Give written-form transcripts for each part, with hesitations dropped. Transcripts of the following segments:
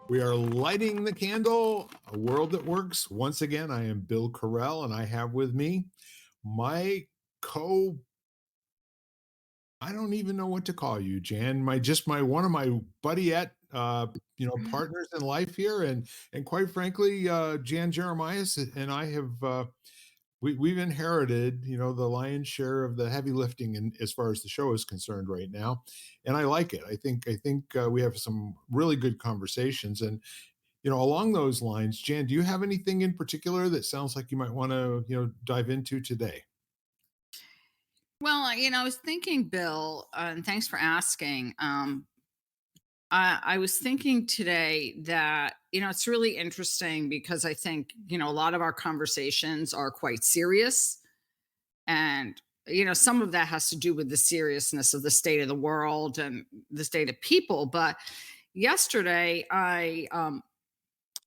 We are lighting the candle, a world that works. Once again, I am Bill Correll, and I have with me my co I don't even know what to call you, Jan. My one of my buddyette partners in life here, and quite frankly, Jan Jeremias and I have we've inherited, the lion's share of the heavy lifting in, as far as the show is concerned right now, and I like it. I think we have some really good conversations, and along those lines, Jan, do you have anything in particular that sounds like you might want to dive into today? Well, I was thinking, Bill, and thanks for asking. I was thinking today that, it's really interesting because I think, a lot of our conversations are quite serious. And, some of that has to do with the seriousness of the state of the world and the state of people. But yesterday, I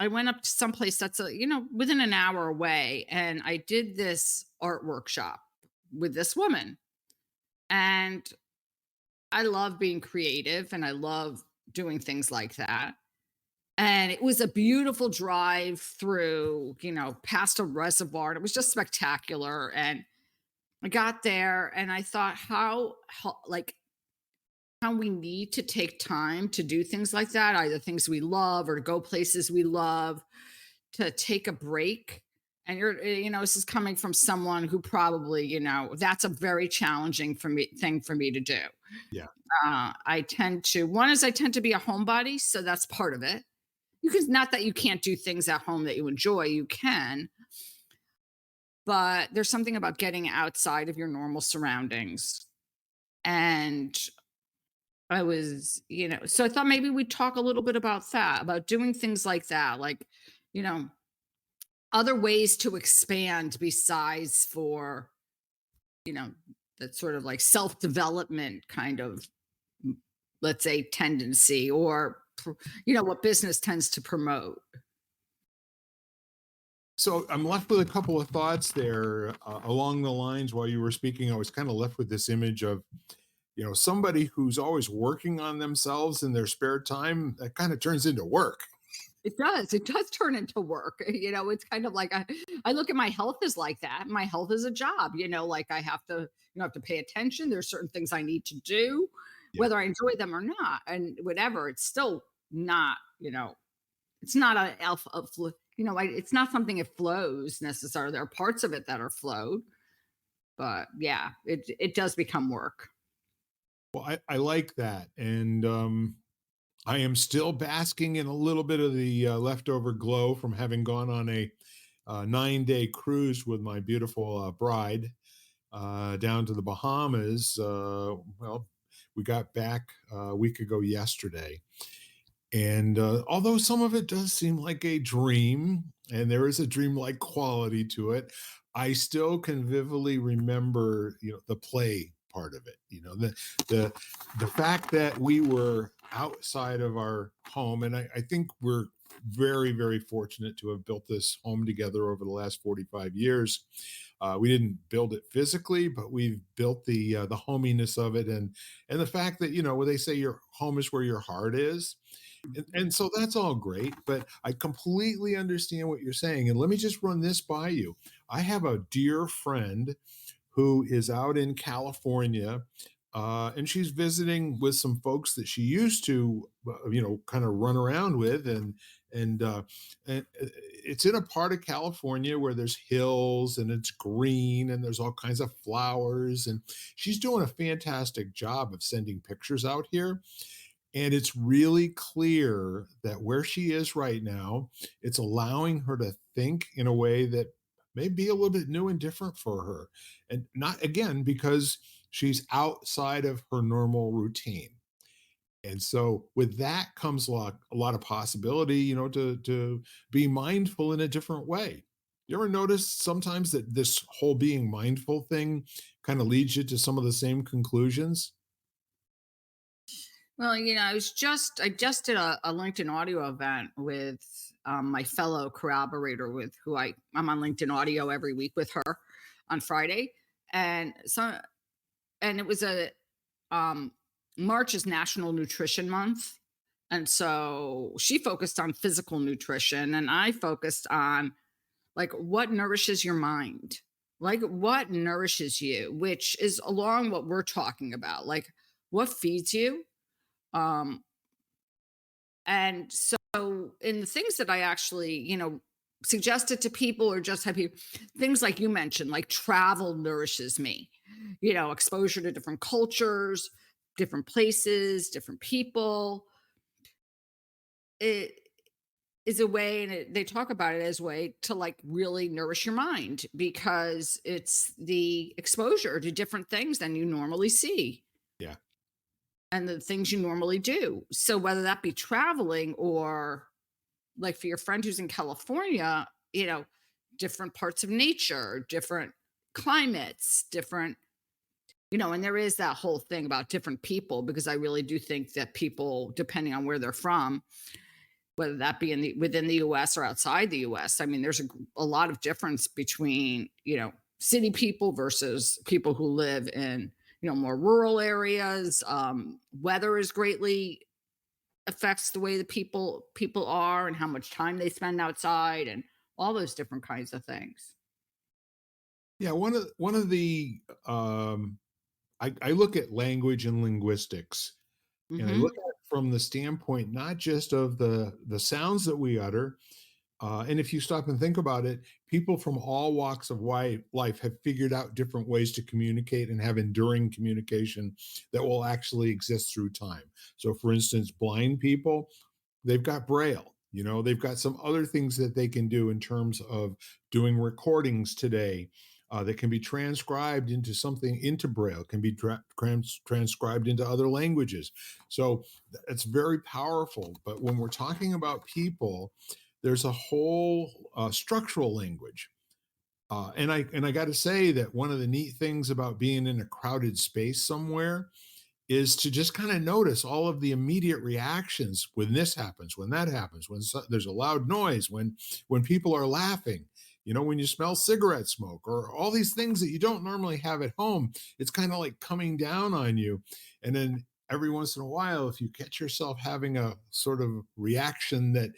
went up to someplace that's, within an hour away, and I did this art workshop with this woman. And I love being creative and I love doing things like that. And it was a beautiful drive through, past a reservoir. It was just spectacular. And I got there and I thought how we need to take time to do things like that, either things we love or to go places we love, to take a break. And this is coming from someone who probably, that's a very challenging for me thing for me to do. Yeah. I tend to be a homebody, so that's part of it. You can Not that you can't do things at home that you enjoy, you can, but there's something about getting outside of your normal surroundings. And so I thought maybe we'd talk a little bit about that, about doing things like that, like, you know, other ways to expand besides for, you know, that sort of like self-development kind of, let's say, tendency, or what business tends to promote. So I'm left with a couple of thoughts there along the lines while you were speaking. I was kind of left with this image of, somebody who's always working on themselves in their spare time. That kind of turns into work. It does turn into work. It's kind of like I look at my health as like that. My health is a job. Like I have to, have to pay attention. There's certain things I need to do, Yeah. whether I enjoy them or not, and whatever. It's still not, it's not it's not something it flows necessarily. There are parts of it that are flowed, but yeah, it does become work. Well, I like that. And I am still basking in a little bit of the leftover glow from having gone on a 9-day cruise with my beautiful bride down to the Bahamas. Well, we got back a week ago yesterday. And although some of it does seem like a dream, and there is a dreamlike quality to it, I still can vividly remember, the play part of it. The the fact that we were outside of our home, and I think we're very, very fortunate to have built this home together over the last 45 years. We didn't build it physically, but we've built the hominess of it, and the fact that where they say your home is where your heart is, and so that's all great, but I completely understand what you're saying. And let me just run this by you. I have a dear friend who is out in California, and she's visiting with some folks that she used to, kind of run around with, and it's in a part of California where there's hills and it's green and there's all kinds of flowers, and she's doing a fantastic job of sending pictures out here. And it's really clear that where she is right now, it's allowing her to think in a way that may be a little bit new and different for her. And not again because she's outside of her normal routine. And so with that comes a lot of possibility, to be mindful in a different way. You ever notice sometimes that this whole being mindful thing kind of leads you to some of the same conclusions? Well, I just did a LinkedIn audio event with my fellow collaborator, with who I'm on LinkedIn audio every week with her on Friday. And it was a um March is National Nutrition Month. And so she focused on physical nutrition, and I focused on like what nourishes your mind, like what nourishes you, which is along what we're talking about, like what feeds you. Um, and so, in the things that I actually, suggested to people or just have people, things like you mentioned, like travel nourishes me, exposure to different cultures, different places, different people. It is a way, and they talk about it as a way to like really nourish your mind because it's the exposure to different things than you normally see Yeah. and the things you normally do. So, whether that be traveling or like for your friend who's in California, different parts of nature, different climates, different, and there is that whole thing about different people because I really do think that people, depending on where they're from, whether that be within the US or outside the US, I mean, there's a lot of difference between, city people versus people who live in, more rural areas. Weather is greatly affects the way the people are and how much time they spend outside and all those different kinds of things. Yeah, one of the I look at language and linguistics, and I look Mhm. at it from the standpoint not just of the sounds that we utter. And if you stop and think about it, people from all walks of life have figured out different ways to communicate and have enduring communication that will actually exist through time. So, for instance, blind people, they've got Braille. They've got some other things that they can do in terms of doing recordings today that can be transcribed into something into Braille, can be transcribed into other languages. So it's very powerful. But when we're talking about people, there's a whole structural language. And I got to say that one of the neat things about being in a crowded space somewhere is to just kind of notice all of the immediate reactions when this happens, when that happens, when there's a loud noise, when people are laughing, when you smell cigarette smoke or all these things that you don't normally have at home. It's kind of like coming down on you. And then every once in a while, if you catch yourself having a sort of reaction that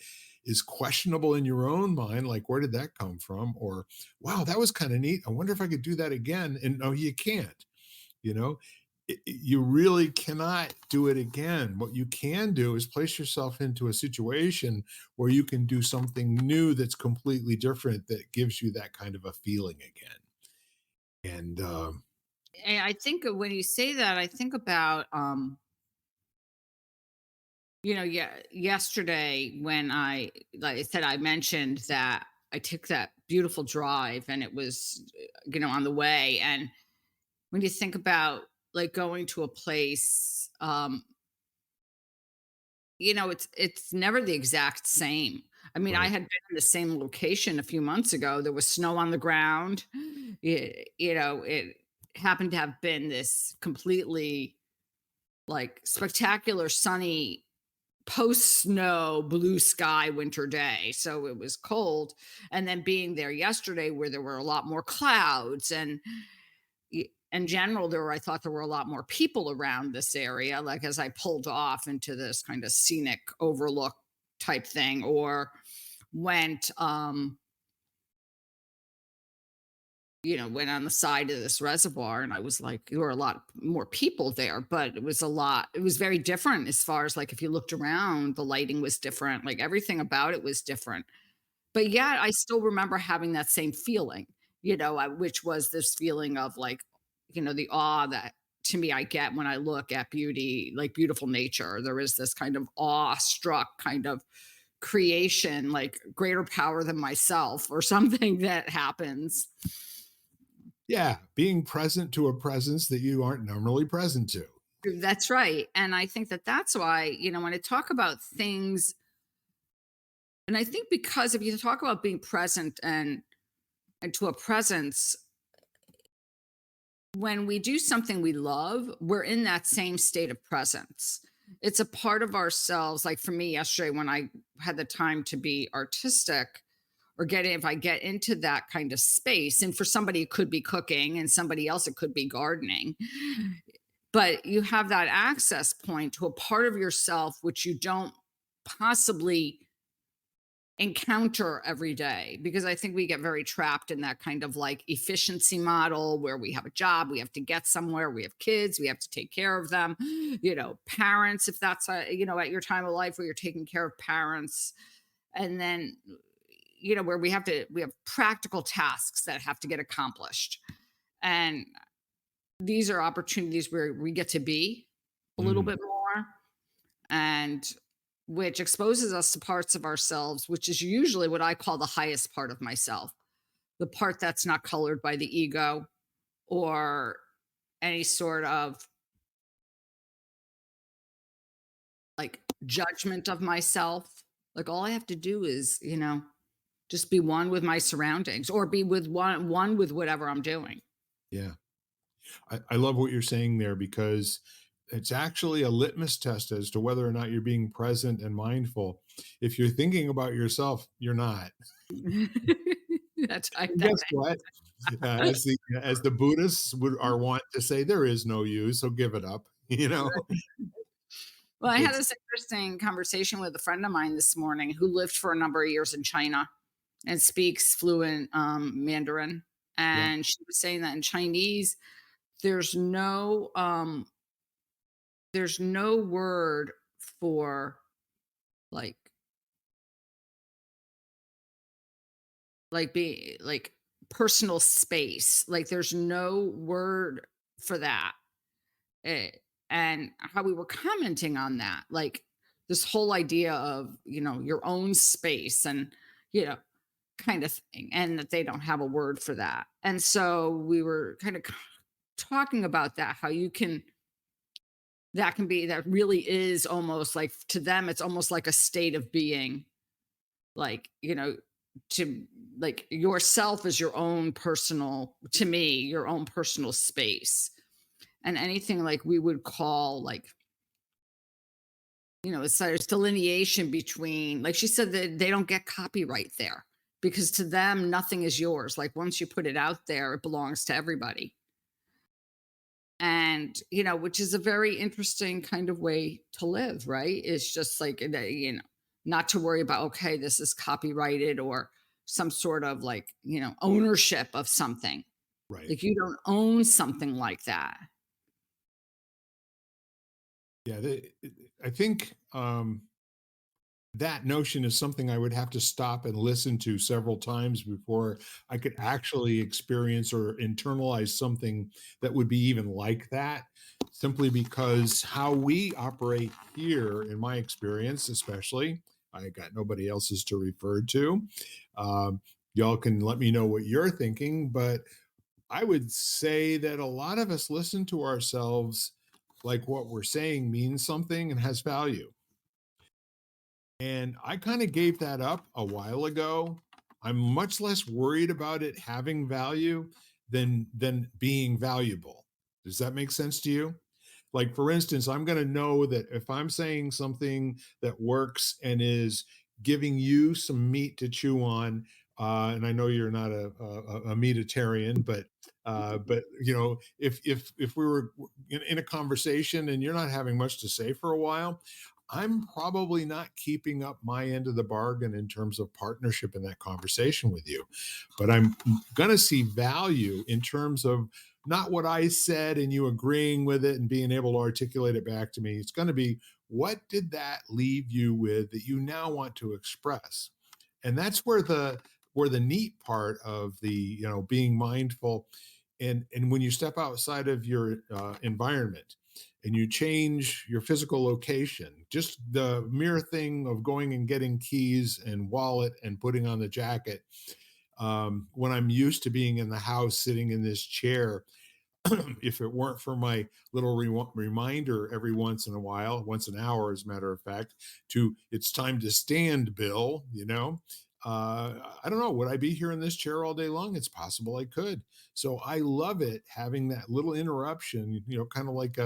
is questionable in your own mind, like where did that come from? Or wow, that was kind of neat. I wonder if I could do that again. And no, you can't. You know, you really cannot do it again. What you can do is place yourself into a situation where you can do something new that's completely different that gives you that kind of a feeling again. And And I think when you say that, I think about yeah, yesterday when like I said, I mentioned that I took that beautiful drive and it was on the way. And when you think about like going to a place, it's never the exact same. I mean, I right. had been in the same location a few months ago. There was snow on the ground. It happened to have been this completely like spectacular sunny post snow blue sky winter day, so it was cold. And then being there yesterday where there were a lot more clouds and in general I thought there were a lot more people around this area, like as I pulled off into this kind of scenic overlook type thing, or went went on the side of this reservoir, and I was like, there were a lot more people there, but it was very different as far as like if you looked around, the lighting was different, like everything about it was different. But yet I still remember having that same feeling, which was this feeling of like, the awe that to me I get when I look at beauty, like beautiful nature. There is this kind of awe-struck kind of creation, like greater power than myself or something that happens. Yeah, being present to a presence that you aren't normally present to. That's right. And I think that that's why, when I talk about things, and I think because if you talk about being present and to a presence, when we do something we love, we're in that same state of presence. It's a part of ourselves. Like for me yesterday, when I had the time to be artistic, or if I get into that kind of space, and for somebody it could be cooking, and somebody else it could be gardening, but you have that access point to a part of yourself which you don't possibly encounter every day, because I think we get very trapped in that kind of like efficiency model where we have a job, we have to get somewhere, we have kids, we have to take care of them, parents, if that's at your time of life where you're taking care of parents. And then, where we have practical tasks that have to get accomplished. And these are opportunities where we get to be a little Mm, bit more, and which exposes us to parts of ourselves, which is usually what I call the highest part of myself, the part that's not colored by the ego or any sort of like judgment of myself. Like all I have to do is, just be one with my surroundings or be with one with whatever I'm doing. yeah. I love what you're saying there because it's actually a litmus test as to whether or not you're being present and mindful. If you're thinking about yourself, you're not. That's I And that guess what? As the Buddhists would are wont to say, there is no you, so give it up. Well, I had It's this interesting conversation with a friend of mine this morning who lived for a number of years in China and speaks fluent Mandarin. yeah, And she was saying that in Chinese, there's no there's no word for like be like personal space. Like there's no word for that. Eh, and how we were commenting on that, like this whole idea of, your own space and, you know, kind of thing, and that they don't have a word for that. And so we were kind of talking about that, how that really is almost like to them, it's almost like a state of being, like, to like yourself is your own personal, to me, your own personal space. And anything like we would call like, it's there's delineation between, like she said, that they don't get copyright there because to them nothing is yours. Like once you put it out there, it belongs to everybody. And which is a very interesting kind of way to live, right? It's just like not to worry about, okay, this is copyrighted or some sort of like, ownership of something. right. Like you don't own something like that. Yeah, I think that notion is something I would have to stop and listen to several times before I could actually experience or internalize something that would be even like that. Simply because how we operate here, in my experience, especially, I got nobody else's to refer to. Um, y'all can let me know what you're thinking, but I would say that a lot of us listen to ourselves like what we're saying means something and has value. And I kind of gave that up a while ago. I'm much less worried about it having value than being valuable. Does that make sense to you? Like for instance, I'm going to know that if I'm saying something that works and is giving you some meat to chew on, and I know you're not a meatitarian, but if we were in a conversation and you're not having much to say for a while, I'm probably not keeping up my end of the bargain in terms of partnership in that conversation with you. But I'm going to see value in terms of not what I said and you agreeing with it and being able to articulate it back to me. It's going to be what did that leave you with that you now want to express? And that's where the neat part of the being mindful and when you step outside of your environment and you change your physical location, just the mere thing of going and getting keys and wallet and putting on the jacket, when I'm used to being in the house sitting in this chair, if it weren't for my little reminder every once in a while, once an hour, as a matter of fact, to it's time to stand, Bill, I don't know. Would I be here in this chair all day long? It's possible I could. So I love it having that little interruption, kind of like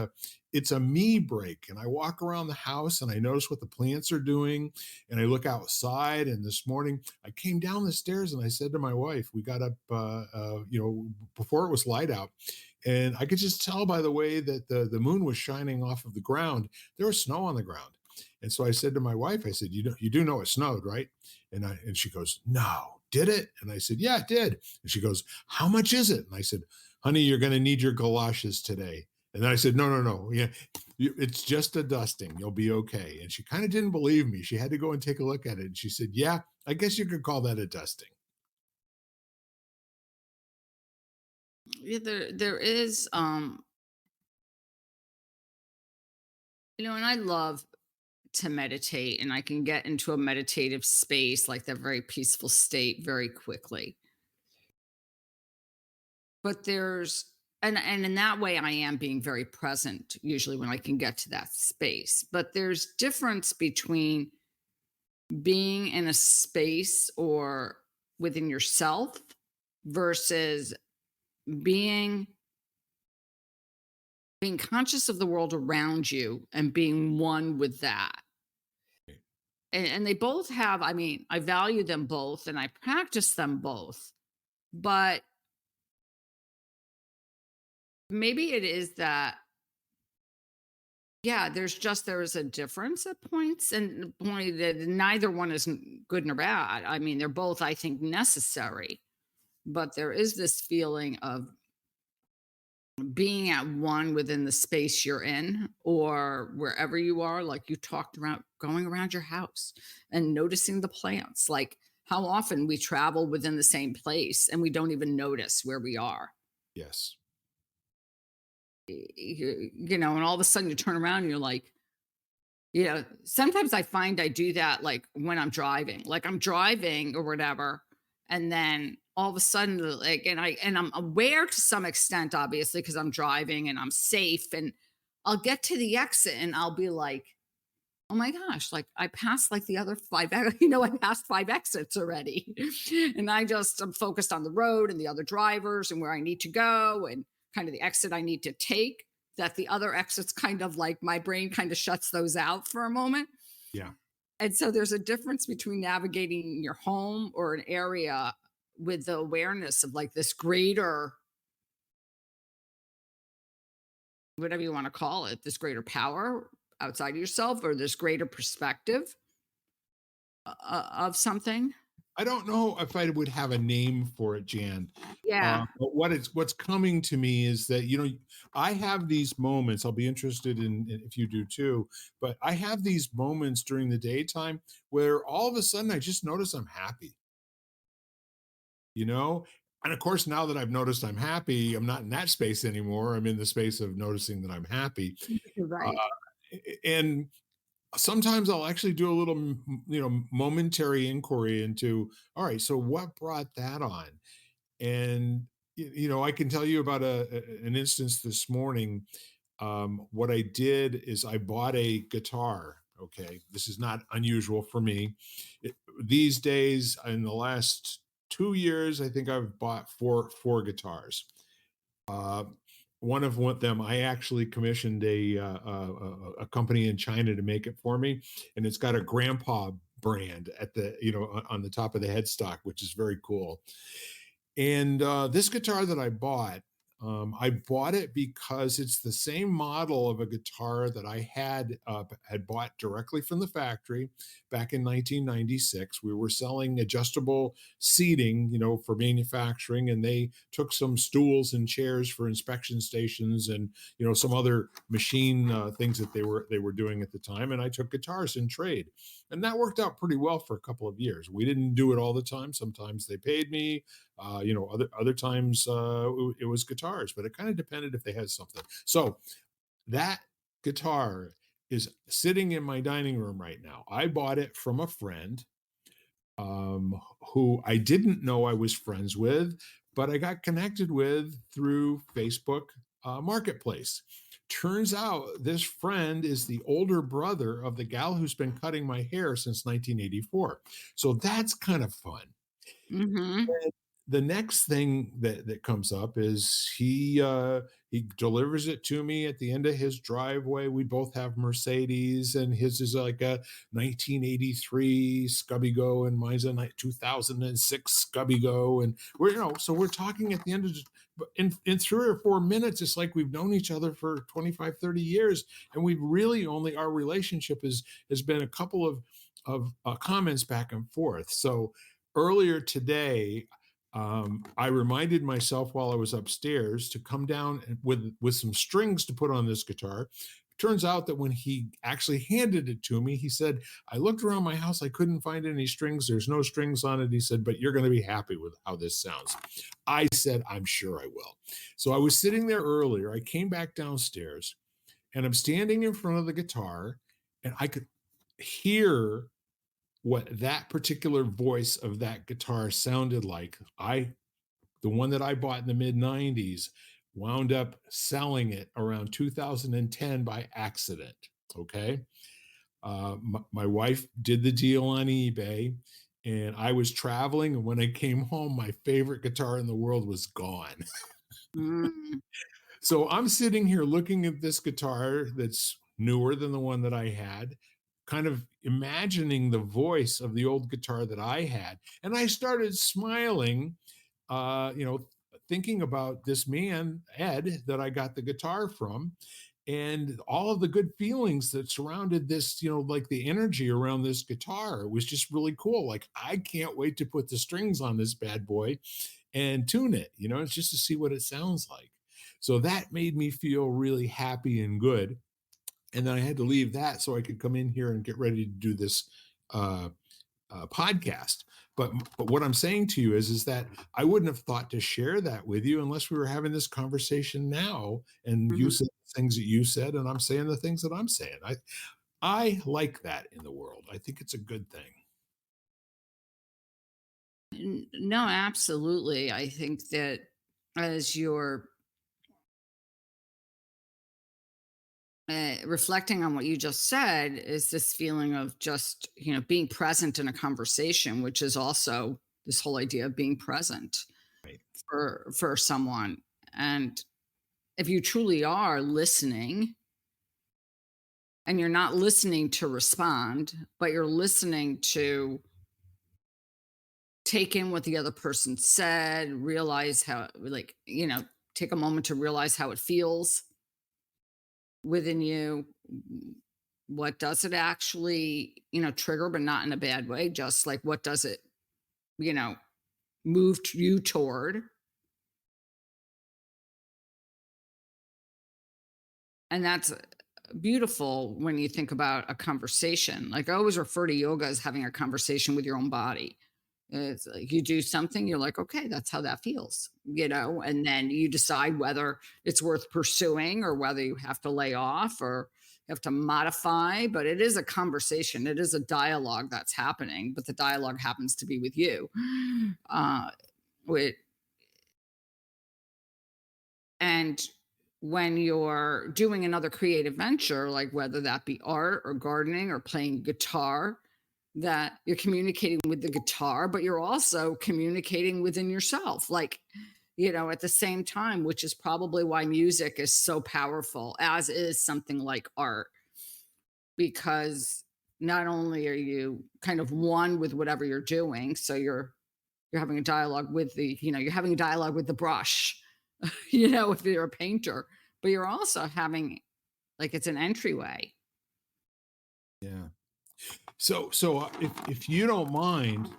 it's a me break. And I walk around the house and I notice what the plants are doing. And I look outside. And this morning I came down the stairs and I said to my wife, we got up, before it was light out. And I could just tell by the way that the moon was shining off of the ground, there was snow on the ground. And so I said to my wife, I said, you do know it snowed, right? And she goes, no, did it? And I said, yeah, it did. And she goes, how much is it? And I said, honey, you're going to need your galoshes today. And then I said, no, no, no. Yeah, it's just a dusting. You'll be okay. And she kind of didn't believe me. She had to go and take a look at it. And she said, yeah, I guess you could call that a dusting. Yeah, there is, and I love to meditate, and I can get into a meditative space, like that very peaceful state, very quickly. But and in that way I am being very present usually when I can get to that space. But there's difference between being in a space or within yourself versus being being conscious of the world around you and being one with that. And they both have, I mean, I value them both and I practice them both. But maybe it is that, yeah, there is a difference at points, and the point that neither one is good nor bad. I mean, they're both, I think, necessary. But there is this feeling of being at one within the space you're in or wherever you are. Like you talked around going around your house and noticing the plants. Like how often we travel within the same place and we don't even notice where we are. Yes. And all of a sudden you turn around and you're like, sometimes I find I do that, like, when I'm driving. Like, I'm driving or whatever, and then all of a sudden, like, I'm aware to some extent, obviously, because 'cause I'm driving and I'm safe, and I'll get to the exit and I'll be like, "Oh my gosh, like, I passed, like, the other 5 I passed 5 exits already." And I'm focused on the road and the other drivers and where I need to go and kind of the exit I need to take, that the other exits kind of like my brain kind of shuts those out for a moment. Yeah. And so there's a difference between navigating your home or an area with the awareness of like this greater, whatever you want to call it, this greater power outside of yourself or this greater perspective of something. I don't know if I would have a name for it, Jan. Yeah. But what's coming to me is that, I have these moments. I'll be interested in if you do too. But I have these moments during the daytime where all of a sudden I just notice I'm happy, you know? And of course, now that I've noticed I'm happy, I'm not in that space anymore. I'm in the space of noticing that I'm happy. You're Uh, right. and sometimes I'll actually do a little, momentary inquiry into, all right, so what brought that on? And I can tell you about an instance this morning. What I did is I bought a guitar. Okay, this is not unusual for me. These days, in the last 2 years, I think I've bought four guitars. Uh, one of them, I actually commissioned a company in China to make it for me, and it's got a grandpa brand at the on the top of the headstock, which is very cool. And this guitar that I bought it because it's the same model of a guitar that I had bought directly from the factory back in 1996. We were selling adjustable seating, for manufacturing, and they took some stools and chairs for inspection stations, and some other machine things that they were doing at the time. And I took guitars in trade, and that worked out pretty well for a couple of years. We didn't do it all the time. Sometimes they paid me, other times it was guitars, but it kind of depended if they had something. So that guitar is sitting in my dining room right now. I bought it from a friend, who I didn't know I was friends with, but I got connected with through Facebook Marketplace. Turns out this friend is the older brother of the gal who's been cutting my hair since 1984. So that's kind of fun. Mhm. the next thing that comes up is he delivers it to me at the end of his driveway. We both have Mercedes, and his is like a 1983 Scubby Go, and mine's a 2006 Scubby Go, and we're so we're talking at the end of but in 3 or 4 minutes, it's like we've known each other for 25, 30 years, and we've really only our relationship has been a couple of comments back and forth. So earlier today, I reminded myself while I was upstairs to come down with some strings to put on this guitar. Turns out that when he actually handed it to me, he said, "I looked around my house, I couldn't find any strings. There's no strings on it." He said, "But you're going to be happy with how this sounds." I said, "I'm sure I will." So I was sitting there earlier. I came back downstairs, and I'm standing in front of the guitar, and I could hear what that particular voice of that guitar sounded like. The one that I bought in the mid 90s, wound up selling it around 2010 by accident. Okay. My wife did the deal on eBay, and I was traveling. And when I came home, my favorite guitar in the world was gone. Mm, So I'm sitting here looking at this guitar that's newer than the one that I had, kind of imagining the voice of the old guitar that I had. And I started smiling, thinking about this man, Ed, that I got the guitar from, and all of the good feelings that surrounded this, like the energy around this guitar. It was just really cool. Like, I can't wait to put the strings on this bad boy and tune it, it's just to see what it sounds like. So that made me feel really happy and good. And then I had to leave that so I could come in here and get ready to do this uh, podcast. But what I'm saying to you is that I wouldn't have thought to share that with you unless we were having this conversation now, and you mhm. said the things that you said, and I'm saying the things that I'm saying. I like that in the world. I think it's a good thing. No, absolutely. I think that as you're reflecting on what you just said, is this feeling of just, being present in a conversation, which is also this whole idea of being present Right. for someone. And if you truly are listening, and you're not listening to respond, but you're listening to take in what the other person said, realize how, like, take a moment to realize how it feels within you. What does it actually, trigger, but not in a bad way? Just like, what does it, you know, you toward? And that's beautiful when you think about a conversation. Like, I always refer to yoga as having a conversation with your own body. It's like you do something, you're like, okay, that's how that feels, and then you decide whether it's worth pursuing or whether you have to lay off or you have to modify. But it is a conversation, it is a dialogue that's happening, but the dialogue happens to be with you. Uh, with, and when you're doing another creative venture, like whether that be art or gardening or playing guitar, that you're communicating with the guitar, but you're also communicating within yourself, like, at the same time, which is probably why music is so powerful, as is something like art, because not only are you kind of one with whatever you're doing, so you're having a dialogue with you're having a dialogue with the brush, if you're a painter, but you're also having, like, it's an entryway. Yeah. So if you don't mind,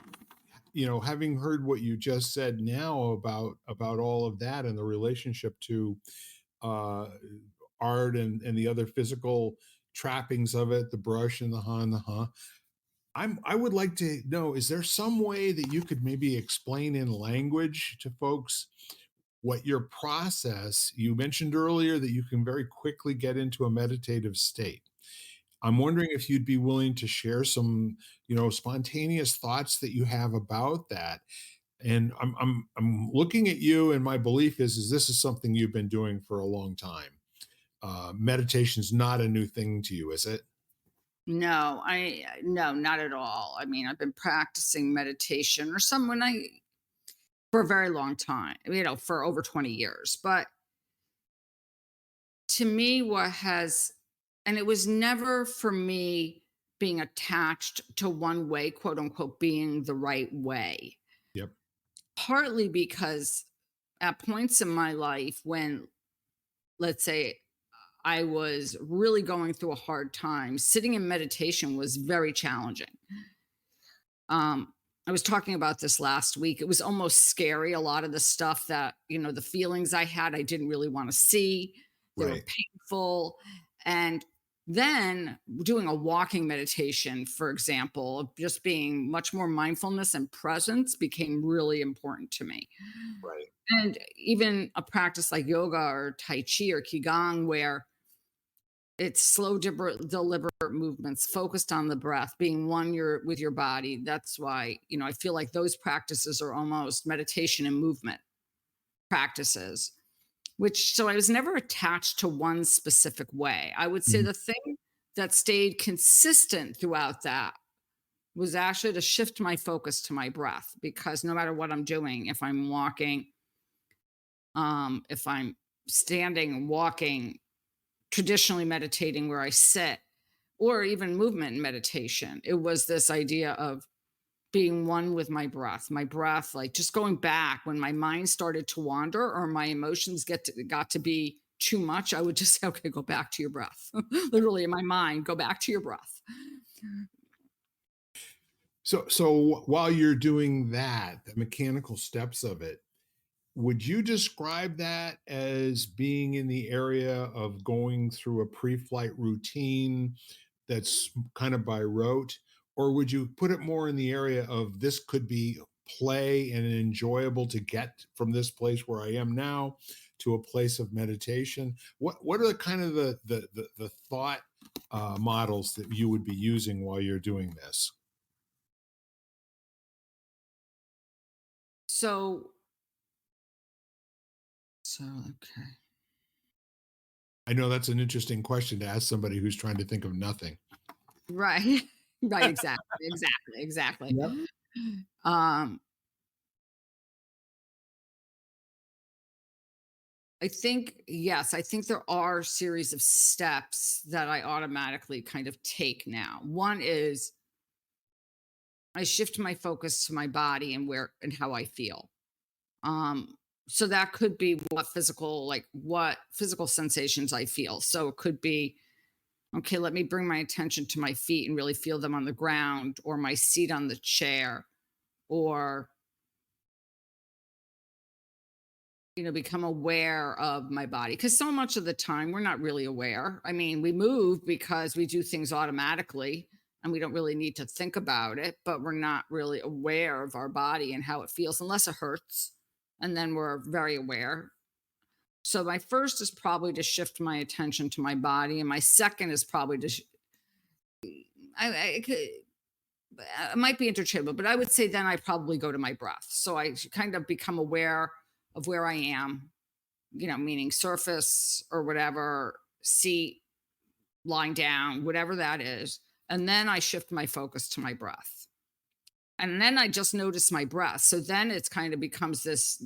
having heard what you just said now about all of that and the relationship to uh, art and the other physical trappings of it, the brush and the ha and the huh. I would like to know, is there some way that you could maybe explain in language to folks what your process? You mentioned earlier that you can very quickly get into a meditative state. I'm wondering if you'd be willing to share some, spontaneous thoughts that you have about that. And I'm looking at you, and my belief is this is something you've been doing for a long time. Meditation's not a new thing to you, is it? No, not at all. I mean, I've been practicing meditation, or some when I for a very long time, for over 20 years. But to me, what has, and it was never for me being attached to one way, quote unquote, being the right way. Yep. Partly because at points in my life when, let's say, I was really going through a hard time, sitting in meditation was very challenging. Um, I was talking about this last week. It was almost scary. A lot of the stuff that, the feelings I had, I didn't really want to see. They were Right. painful. And then doing a walking meditation, for example, of just being much more mindfulness and presence became really important to me. Right. And even a practice like yoga or Tai Chi or Qigong, where it's slow, deliberate movements focused on the breath, being one with your body. That's why, I feel like those practices are almost meditation and movement practices, which, so I was never attached to one specific way. I would say Mhm. the thing that stayed consistent throughout that was actually to shift my focus to my breath, because no matter what I'm doing, if I'm walking, if I'm standing, walking, traditionally meditating where I sit, or even movement and meditation. It was this idea of being one with my breath, like just going back when my mind started to wander or my emotions got to be too much. I would just say, okay, go back to your breath. Literally in my mind, go back to your breath. So while you're doing that, the mechanical steps of it, would you describe that as being in the area of going through a pre-flight routine that's kind of by rote? Or would you put it more in the area of this could be play and enjoyable to get from this place where I am now to a place of meditation? What are the kind of the thought models that you would be using while you're doing this? So, okay. I know that's an interesting question to ask somebody who's trying to think of nothing. Right. Right. Exactly. Exactly. Exactly. Yep. Um, I think, yes, I think there are a series of steps that I automatically kind of take now. One is I shift my focus to my body and where and how I feel. Um, so that could be what physical sensations I feel. So it could be, okay, let me bring my attention to my feet and really feel them on the ground, or my seat on the chair, or become aware of my body, because so much of the time we're not really aware. I mean, we move because we do things automatically and we don't really need to think about it, but we're not really aware of our body and how it feels unless it hurts, and then we're very aware. So my first is probably to shift my attention to my body, and my second is probably to I could, it might be interchangeable, but I would say then I probably go to my breath, so I kind of become aware of where I am, meaning surface or whatever, seat, lying down, whatever that is. And then I shift my focus to my breath. And then I just notice my breath. So then it's kind of becomes this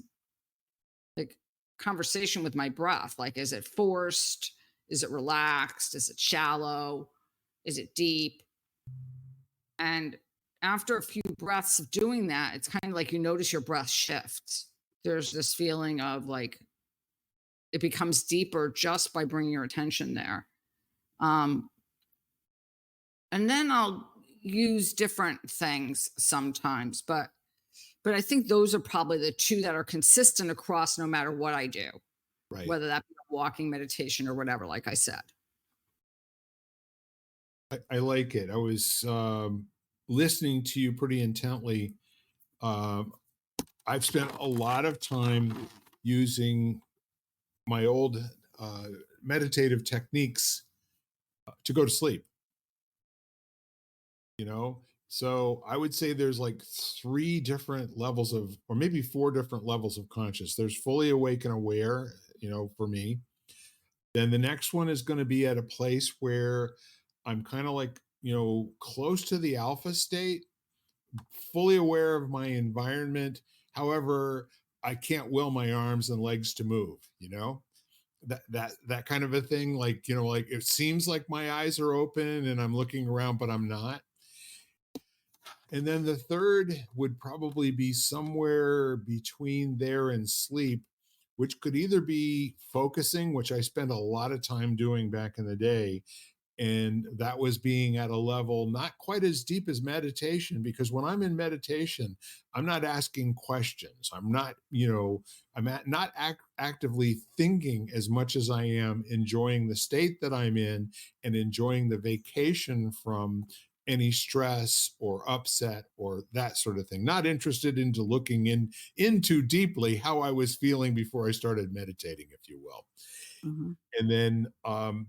like conversation with my breath. Like, is it forced? Is it relaxed? Is it shallow? Is it deep? And after a few breaths of doing that, it's kind of like you notice your breath shifts. There's this feeling of like it becomes deeper just by bringing your attention there. Um, and then I'll use different things sometimes, but I think those are probably the two that are consistent across no matter what I do, Right. whether that be walking, meditation, or whatever. Like I said, I like it. I was listening to you pretty intently. Um, I've spent a lot of time using my old uh, meditative techniques to go to sleep, you know? So I would say there's like three different levels of, or maybe four different levels of conscious. There's fully awake and aware, for me. Then the next one is going to be at a place where I'm kind of like, close to the alpha state, fully aware of my environment, However, I can't will my arms and legs to move, that kind of a thing. Like, like it seems like my eyes are open and I'm looking around, but I'm not. And then the third would probably be somewhere between there and sleep, which could either be focusing, which I spent a lot of time doing back in the day, and that was being at a level not quite as deep as meditation, because when I'm in meditation, I'm not asking questions. I'm not, not actively thinking as much as I am enjoying the state that I'm in and enjoying the vacation from any stress or upset or that sort of thing. Not interested into looking into deeply how I was feeling before I started meditating, if you will. Mhm. And then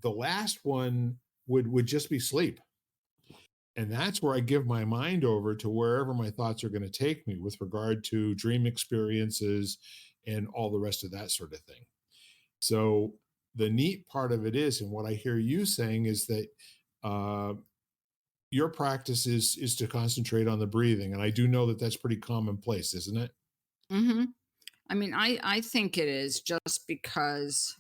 the last one would just be sleep. And that's where I give my mind over to wherever my thoughts are going to take me with regard to dream experiences and all the rest of that sort of thing. So the neat part of it is, and what I hear you saying is that uh, your practice is to concentrate on the breathing, and I do know that that's pretty commonplace, isn't it? Mhm. I mean, I think it is just because,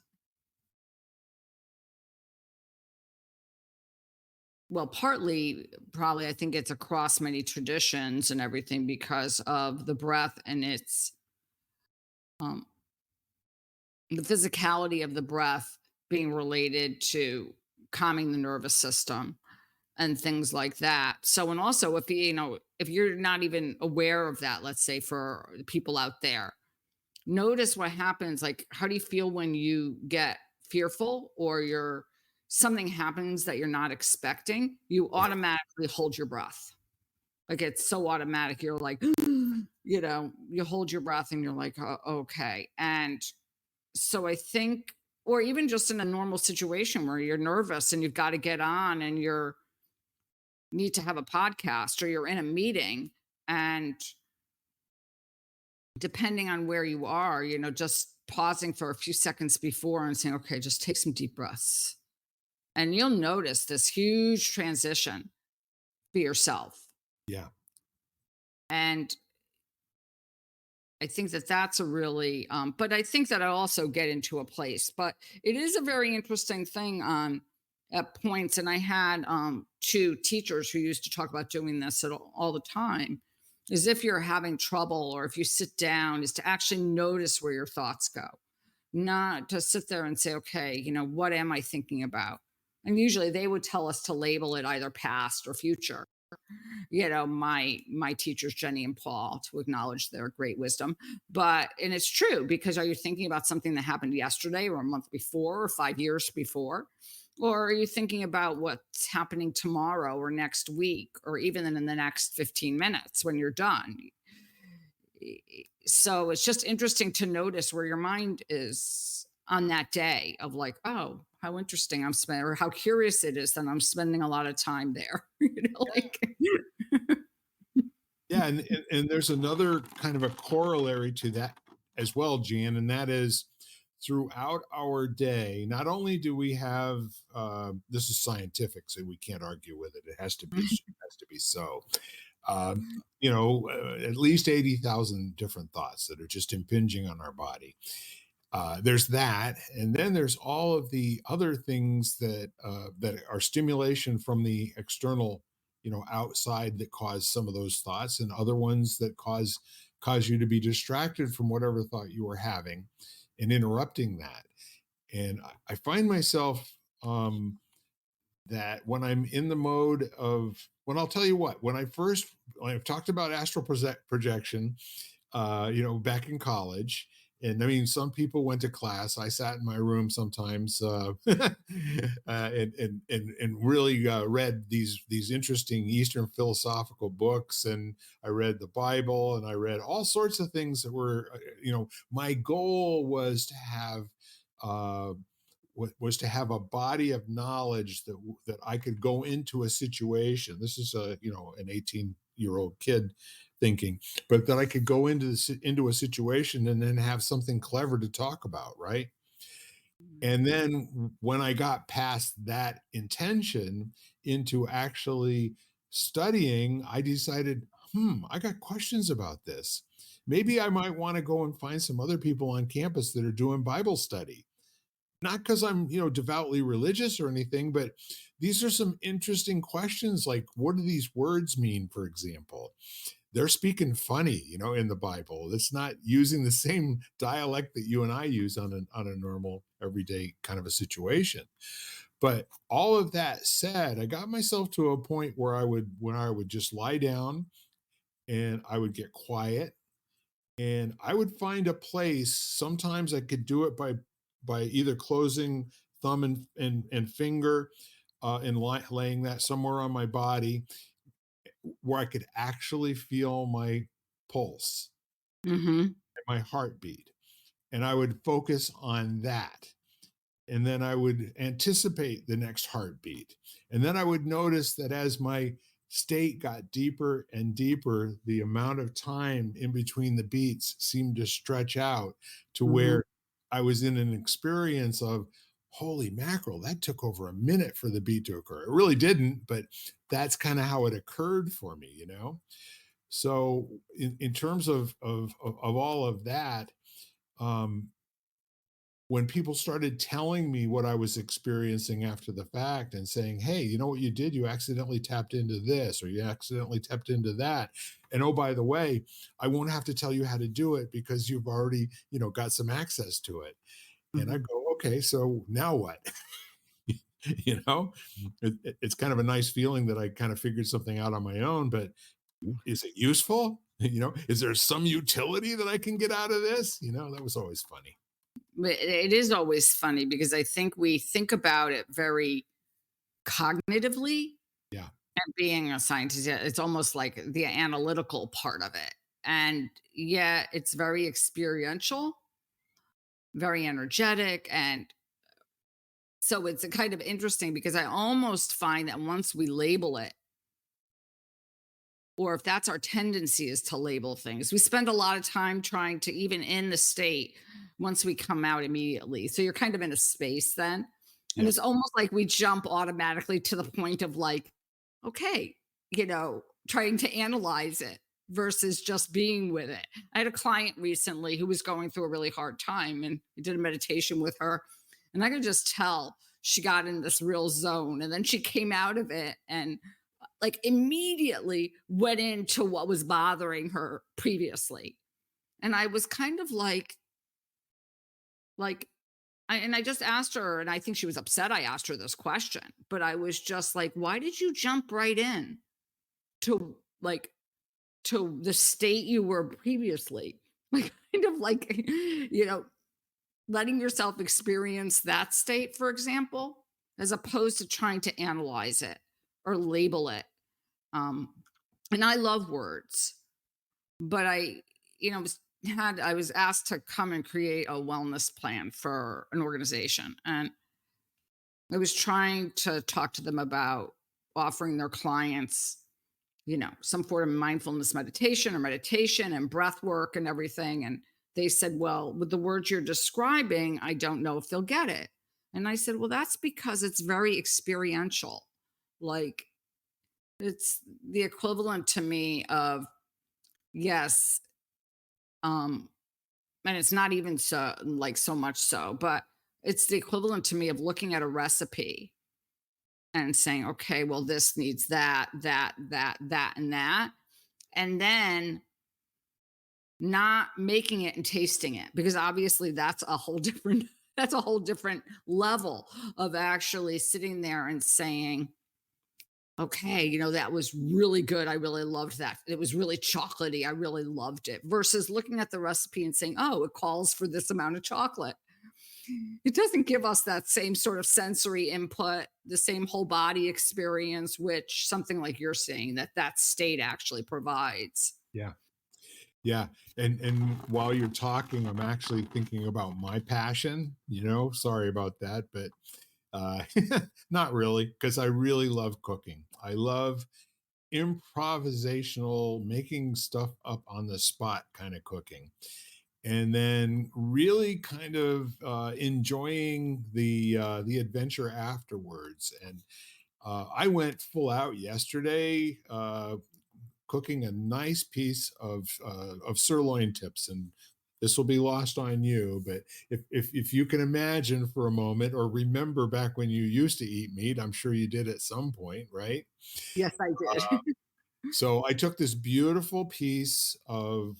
well, partly probably I think it's across many traditions and everything because of the breath and its um the physicality of the breath being related to calming the nervous system and things like that. So, and also if if you're not even aware of that, let's say for people out there, notice what happens. Like, how do you feel when you get fearful or something happens that you're not expecting? You Yeah. automatically hold your breath. Like, it's so automatic. You're like, you hold your breath and you're like, "Oh, okay." And so I think, or even just in a normal situation where you're nervous and you've got to get on and you're need to have a podcast or you're in a meeting, and depending on where you are, just pausing for a few seconds before and saying, okay, just take some deep breaths. And you'll notice this huge transition for yourself. Yeah. And I think that that's a really, but I think that I also get into a place, but it is a very interesting thing on at points. And I had two teachers who used to talk about doing this all the time. Is if you're having trouble or if you sit down, is to actually notice where your thoughts go, not to sit there and say, okay, what am I thinking about? And usually they would tell us to label it either past or future. My teachers Jenny and Paul, to acknowledge their great wisdom. But and it's true, because are you thinking about something that happened yesterday or a month before or 5 years before, or are you thinking about what's happening tomorrow or next week or even in the next 15 minutes when you're done? So it's just interesting to notice where your mind is on that day of like, oh, how interesting I'm spending, or how curious it is that I'm spending a lot of time there. Like Yeah, and there's another kind of a corollary to that as well, Jan, and that is throughout our day. Not only do we have this is scientific, so we can't argue with it. It has to be. It has to be so. Um, at least 80,000 different thoughts that are just impinging on our body. There's that, and then there's all of the other things that are stimulation from the external, outside, that cause some of those thoughts, and other ones that cause you to be distracted from whatever thought you were having, and interrupting that. And I find myself that when I'm in the mode of when I'll tell you what, when I've talked about astral projection, back in college. And I mean, some people went to class. I sat in my room sometimes, and really read these interesting Eastern philosophical books, and I read the Bible, and I read all sorts of things that were, my goal was to have. Was to have a body of knowledge that I could go into a situation. This is an 18-year-old kid thinking, but that I could go into a situation and then have something clever to talk about, right? And then when I got past that intention into actually studying, I decided, I got questions about this. maybe I might want to go and find some other people on campus that are doing Bible study. Not because I'm, devoutly religious or anything, but these are some interesting questions like what do these words mean, for example? They're speaking funny, in the Bible. It's not using the same dialect that you and I use on a normal everyday kind of a situation. But all of that said, I got myself to a point where I would just lie down and I would get quiet and I would find a place. Sometimes I could do it by either closing thumb and finger and laying that somewhere on my body where I could actually feel my pulse Mhm. and my heartbeat. And I would focus on that. And then I would anticipate the next heartbeat. And then I would notice that as my state got deeper and deeper, the amount of time in between the beats seemed to stretch out to Mhm. where I was in an experience of, holy mackerel, that took over a minute for the beat to occur. It really didn't, but that's kind of how it occurred for me. So in terms of all of that, um, when people started telling me what I was experiencing after the fact and saying, "Hey, you know what you did? You accidentally tapped into this or you accidentally tapped into that. And oh, by the way, I won't have to tell you how to do it because you've already, got some access to it." And I Mhm. go, "Okay, so now what?" you know, it's kind of a nice feeling that I kind of figured something out on my own, but is it useful? Is there some utility that I can get out of this? That was always funny. But it is always funny because I think we think about it very cognitively, Yeah. and being a scientist, yeah, it's almost like the analytical part of it. And yeah, it's very experiential, very energetic. And so it's a kind of interesting because I almost find that once we label it, or if that's our tendency is to label things, we spend a lot of time trying to, even in the state, once we come out immediately. So you're kind of in a space then. And Yeah. it's almost like we jump automatically to the point of like, okay, trying to analyze it versus just being with it. I had a client recently who was going through a really hard time and I did a meditation with her. And I could just tell she got in this real zone. And then she came out of it and like immediately went into what was bothering her previously. And I was kind of like, and I just asked her, and I think she was upset I asked her this question, but I was just like, why did you jump right in to like to the state you were previously? Like, kind of like, letting yourself experience that state, for example, as opposed to trying to analyze it or label it. Um, and I love words, but I was asked to come and create a wellness plan for an organization, and I was trying to talk to them about offering their clients, some form of mindfulness meditation and breath work and everything. And they said, well, with the words you're describing, I don't know if they'll get it. And I said, well, that's because it's very experiential. Like, it's the equivalent to me of, yes, um, and it's not even so like so much so, but it's the equivalent to me of looking at a recipe and saying, okay, well, this needs that, and that. And then not making it and tasting it, because obviously that's a whole different that's a whole different level of actually sitting there and saying, okay, that was really good. I really loved that. It was really chocolatey. I really loved it. Versus looking at the recipe and saying, oh, it calls for this amount of chocolate. It doesn't give us that same sort of sensory input, the same whole body experience, which something like you're saying that state actually provides. Yeah. Yeah, and while you're talking, I'm actually thinking about my passion, sorry about that, but, uh, not really, because I really love cooking. I love improvisational, making stuff up on the spot kinda cooking, and then really kind of, enjoying the adventure afterwards, and, I went full out yesterday, cooking a nice piece of sirloin tips, and this will be lost on you. But if you can imagine for a moment, or remember back when you used to eat meat, I'm sure you did at some point, right? Yes, I did. So I took this beautiful piece of,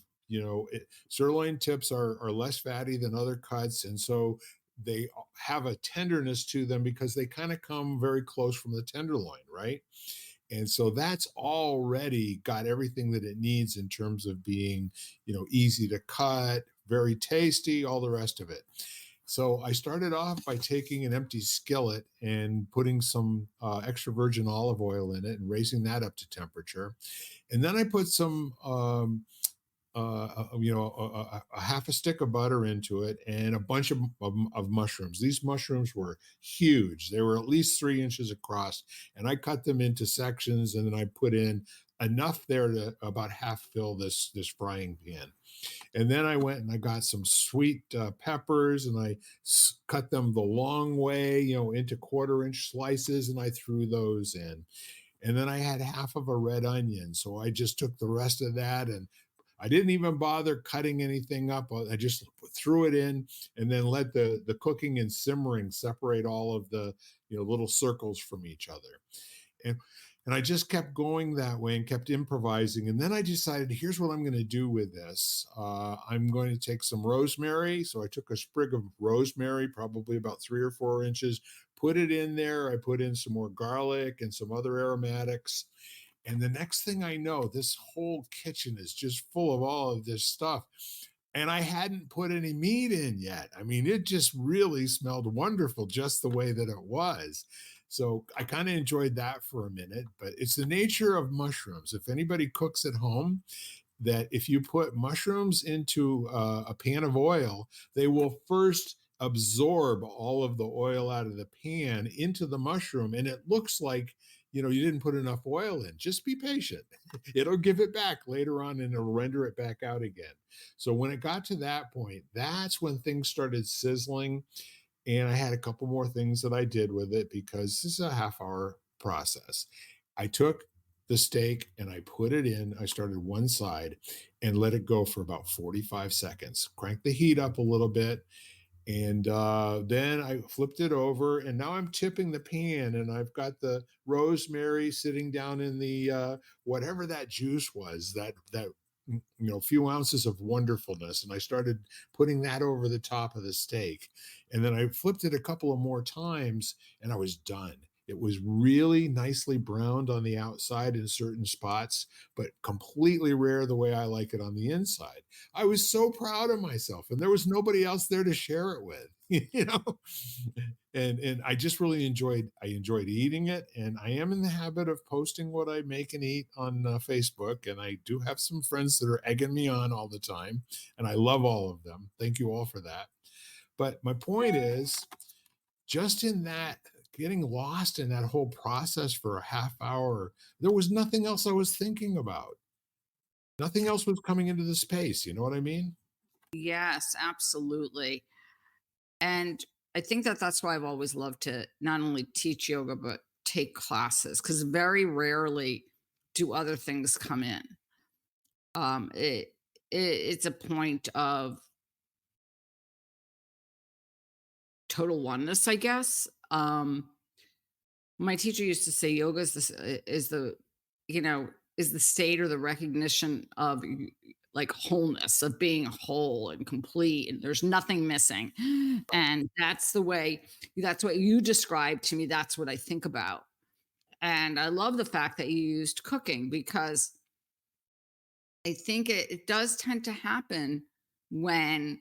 sirloin tips are less fatty than other cuts, and so they have a tenderness to them because they kind of come very close from the tenderloin, right? And so that's already got everything that it needs in terms of being, easy to cut, very tasty, all the rest of it. So I started off by taking an empty skillet and putting some extra virgin olive oil in it and raising that up to temperature. And then I put some, a half a stick of butter into it and a bunch of mushrooms. These mushrooms were huge. They were at least 3 inches across. And I cut them into sections, and then I put in enough there to about half fill this frying pan. And then I went and I got some sweet peppers, and I cut them the long way, into 1/4 inch slices, and I threw those in. And then I had half of a red onion. So I just took the rest of that, and I didn't even bother cutting anything up. I just threw it in and then let the cooking and simmering separate all of the little circles from each other. And and I just kept going that way and kept improvising. And then I decided, here's what I'm going to do with this. I'm going to take some rosemary. So I took a sprig of rosemary, probably about 3 or 4 inches, put it in there. I put in some more garlic and some other aromatics. And the next thing I know, this whole kitchen is just full of all of this stuff. And I hadn't put any meat in yet. I mean, it just really smelled wonderful just the way that it was. So I kind of enjoyed that for a minute, but it's the nature of mushrooms. If anybody cooks at home, that if you put mushrooms into a pan of oil, they will first absorb all of the oil out of the pan into the mushroom. And it looks like, you didn't put enough oil in. Just be patient. It'll give it back later on and it'll render it back out again. So when it got to that point, that's when things started sizzling. And I had a couple more things that I did with it because this is a half-hour process. I took the steak and I put it in. I started one side and let it go for about 45 seconds. Crank the heat up a little bit, and then I flipped it over, and now I'm tipping the pan, and I've got the rosemary sitting down in the whatever that juice was, that few ounces of wonderfulness, and I started putting that over the top of the steak, and then I flipped it a couple of more times, and I was done. It was really nicely browned on the outside in certain spots, but completely rare the way I like it on the inside. I was so proud of myself, and there was nobody else there to share it with, you know? And I just really enjoyed eating it, and I am in the habit of posting what I make and eat on, Facebook, and I do have some friends that are egging me on all the time, and I love all of them. Thank you all for that. But my point is, just in that getting lost in that whole process for a half hour, there was nothing else I was thinking about. Nothing else was coming into the space, you know what I mean? Yes, absolutely. And I think that that's why I've always loved to not only teach yoga, but take classes because very rarely do other things come in. Um, it, it's a point of total oneness, I guess. My teacher used to say yoga is you know, is the state or the recognition of like wholeness, of being whole and complete, and there's nothing missing. And that's what you described to me. That's what I think about. And I love the fact that you used cooking because I think it does tend to happen when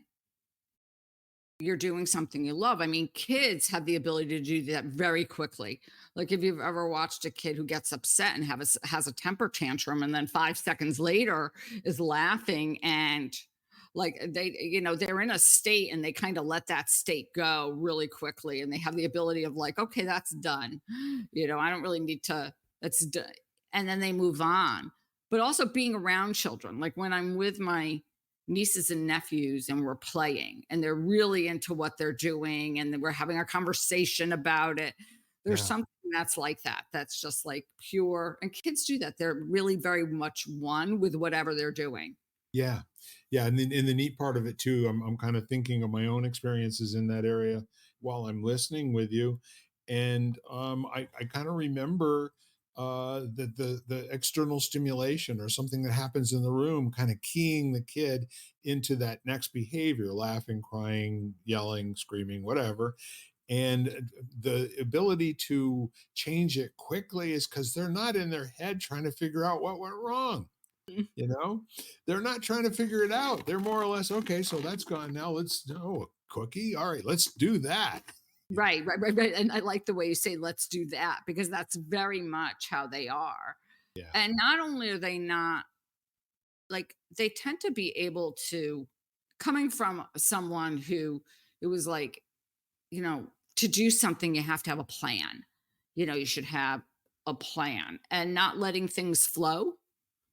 you're doing something you love. I mean, kids have the ability to do that very quickly. Like if you've ever watched a kid who gets upset and has a temper tantrum and then 5 seconds later is laughing and like they're in a state and they kind of let that state go really quickly and they have the ability of like, okay, that's done. I don't really need to that's done. And then they move on. But also being around children, like when I'm with my nieces and nephews and we're playing and they're really into what they're doing and we're having a conversation about it. There's Yeah. something that's like that. That's just like pure, and kids do that. They're really very much one with whatever they're doing. Yeah. Yeah, and the neat part of it too, I'm kind of thinking of my own experiences in that area while I'm listening with you, and, I kinda remember, the external stimulation or something that happens in the room kinda keying the kid into that next behavior, laughing, crying, yelling, screaming, whatever, and the ability to change it quickly is because 'cause they're not in their head trying to figure out what went wrong. You know? They're not trying to figure it out. They're more or less, "Okay, so that's gone now. Let's oh, a cookie? Alright, let's do that." You Right, right, right, right, and I like the way you say, "Let's do that," because that's very much how they are, Yeah, and not only are they not like, they tend to be able to, coming from someone who it was like, to do something, you have to have a plan. You should have a plan, and not letting things flow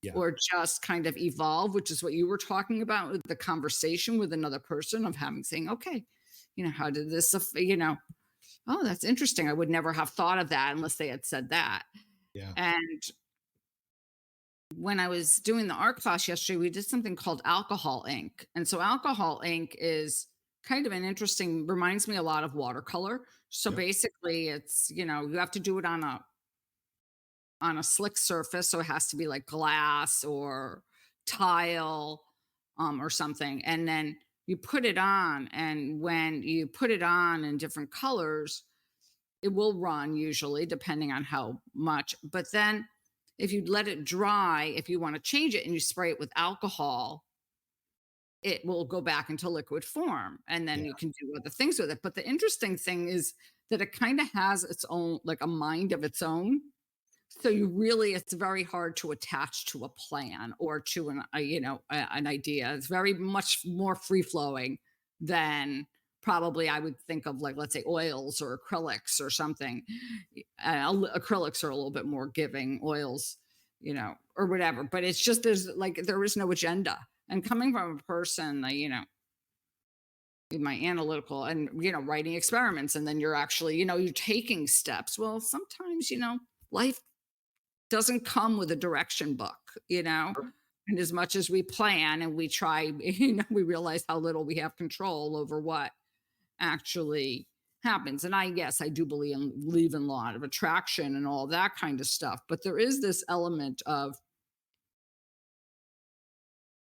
yeah, or just kind of evolve, which is what you were talking about with the conversation with another person of having saying, okay, how did this, oh, that's interesting. I would never have thought of that unless they had said that. yeah, And when I was doing the art class yesterday, we did something called alcohol ink. And so alcohol ink is kind of an interesting, reminds me a lot of watercolor. So yep, basically it's, you have to do it on a slick surface. So it has to be like glass or tile, or something. And then you put it on. And when you put it on in different colors, it will run usually, depending on how much. But then if you let it dry, if you want to change it and you spray it with alcohol, it will go back into liquid form. And then yeah, you can do other things with it. But the interesting thing is that it kind of has its own, like a mind of its own. So it's very hard to attach to a plan or to an idea. It's very much more free flowing than probably I would think of, like, let's say, oils or acrylics or something. Acrylics are a little bit more giving, oils, or whatever. But it's just there is no agenda. And coming from a person, in my analytical and writing experiments, and then you're actually you're taking steps. Well, sometimes life doesn't come with a direction book, and as much as we plan and we try, we realize how little we have control over what actually happens. And yes, I do believe in law of attraction and all that kind of stuff, but there is this element of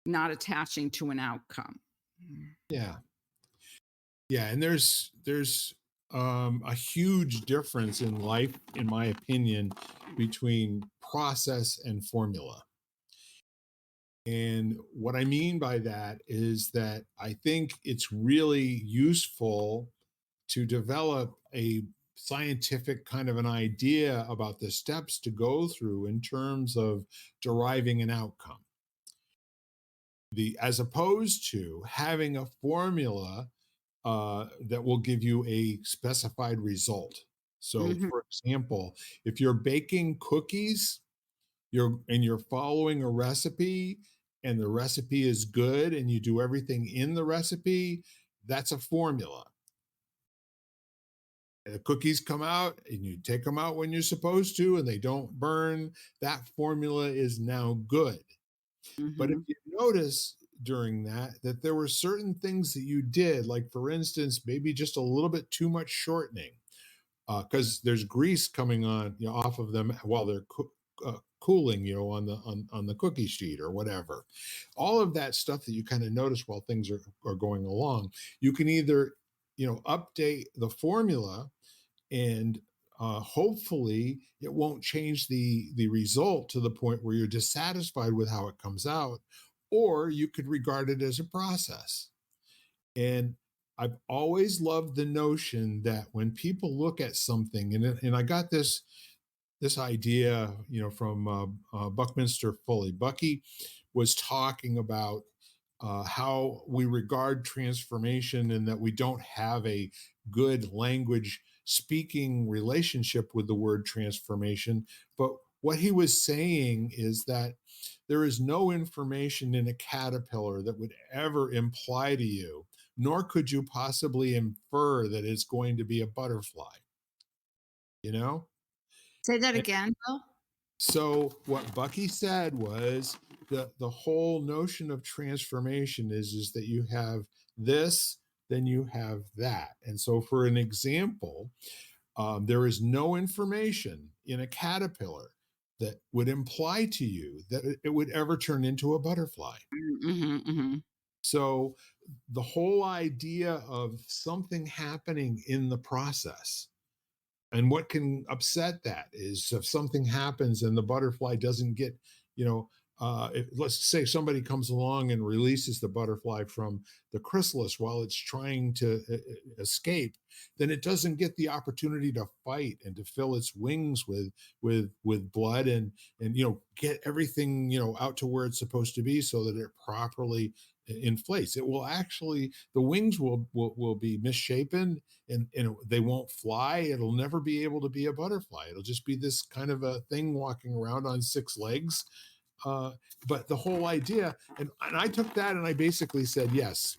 not attaching to an outcome. Mm. yeah, yeah, and there's, a huge difference in life, in my opinion, between process and formula, and what I mean by that is that I think it's really useful to develop a scientific kind of an idea about the steps to go through in terms of deriving an outcome, the as opposed to having a formula that will give you a specified result. So Mhm, for example, if you're baking cookies, you're following a recipe and the recipe is good and you do everything in the recipe, that's a formula. The cookies come out and you take them out when you're supposed to and they don't burn, that formula is now good. But if mhm, you notice during that there were certain things that you did, like for instance, maybe just a little bit too much shortening, because there's grease coming on, off of them while they're cooling, on the cookie sheet or whatever. All of that stuff that you kind of notice while things are going along, you can either update the formula and hopefully it won't change the result to the point where you're dissatisfied with how it comes out, or you could regard it as a process. And I've always loved the notion that when people look at something, and I got this idea, from Buckminster Fully. Bucky was talking about how we regard transformation and that we don't have a good language speaking relationship with the word transformation. But what he was saying is that there is no information in a caterpillar that would ever imply to you, nor could you possibly infer that it's going to be a butterfly, you know? Say that again, Bill. So what Bucky said was the whole notion of transformation is that you have this, then you have that. And so for an example, there is no information in a caterpillar that would imply to you that it would ever turn into a butterfly. Mhm, mhm. So the whole idea of something happening in the process, and what can upset that is if something happens and the butterfly doesn't get, you know, if, let's say somebody comes along and releases the butterfly from the chrysalis while it's trying to escape, then it doesn't get the opportunity to fight and to fill its wings with blood and get everything out to where it's supposed to be so that it properly inflates. It will actually, the wings will be misshapen, and they won't fly. It'll never be able to be a butterfly. It'll just be this kind of a thing walking around on six legs. Uh, but the whole idea, and I took that and I basically said, yes,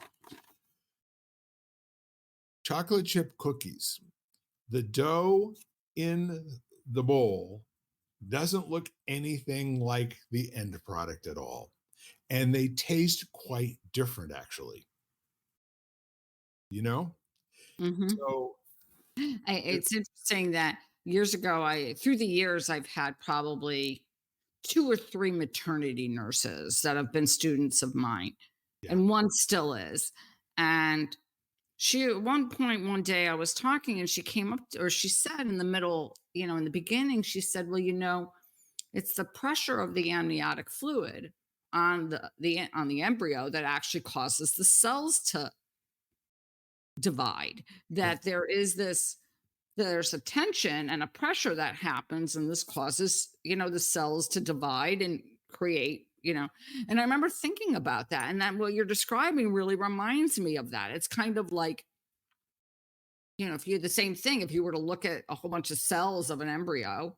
chocolate chip cookies, the dough in the bowl doesn't look anything like the end product at all. And they taste quite different, actually, you know? Mhm. So, It's interesting that years ago, I through the years, I've had probably 2 or 3 maternity nurses that have been students of mine, yeah. and one still is. And she at one point one day I was talking and she came up or she said in the middle, in the beginning, she said, "Well, it's the pressure of the amniotic fluid on the embryo that actually causes the cells to divide. Yeah. That there's a tension and a pressure that happens and this causes the cells to divide and create. And I remember thinking about that, and that what you're describing really reminds me of that. It's kind of like, if you had the same thing, if you were to look at a whole bunch of cells of an embryo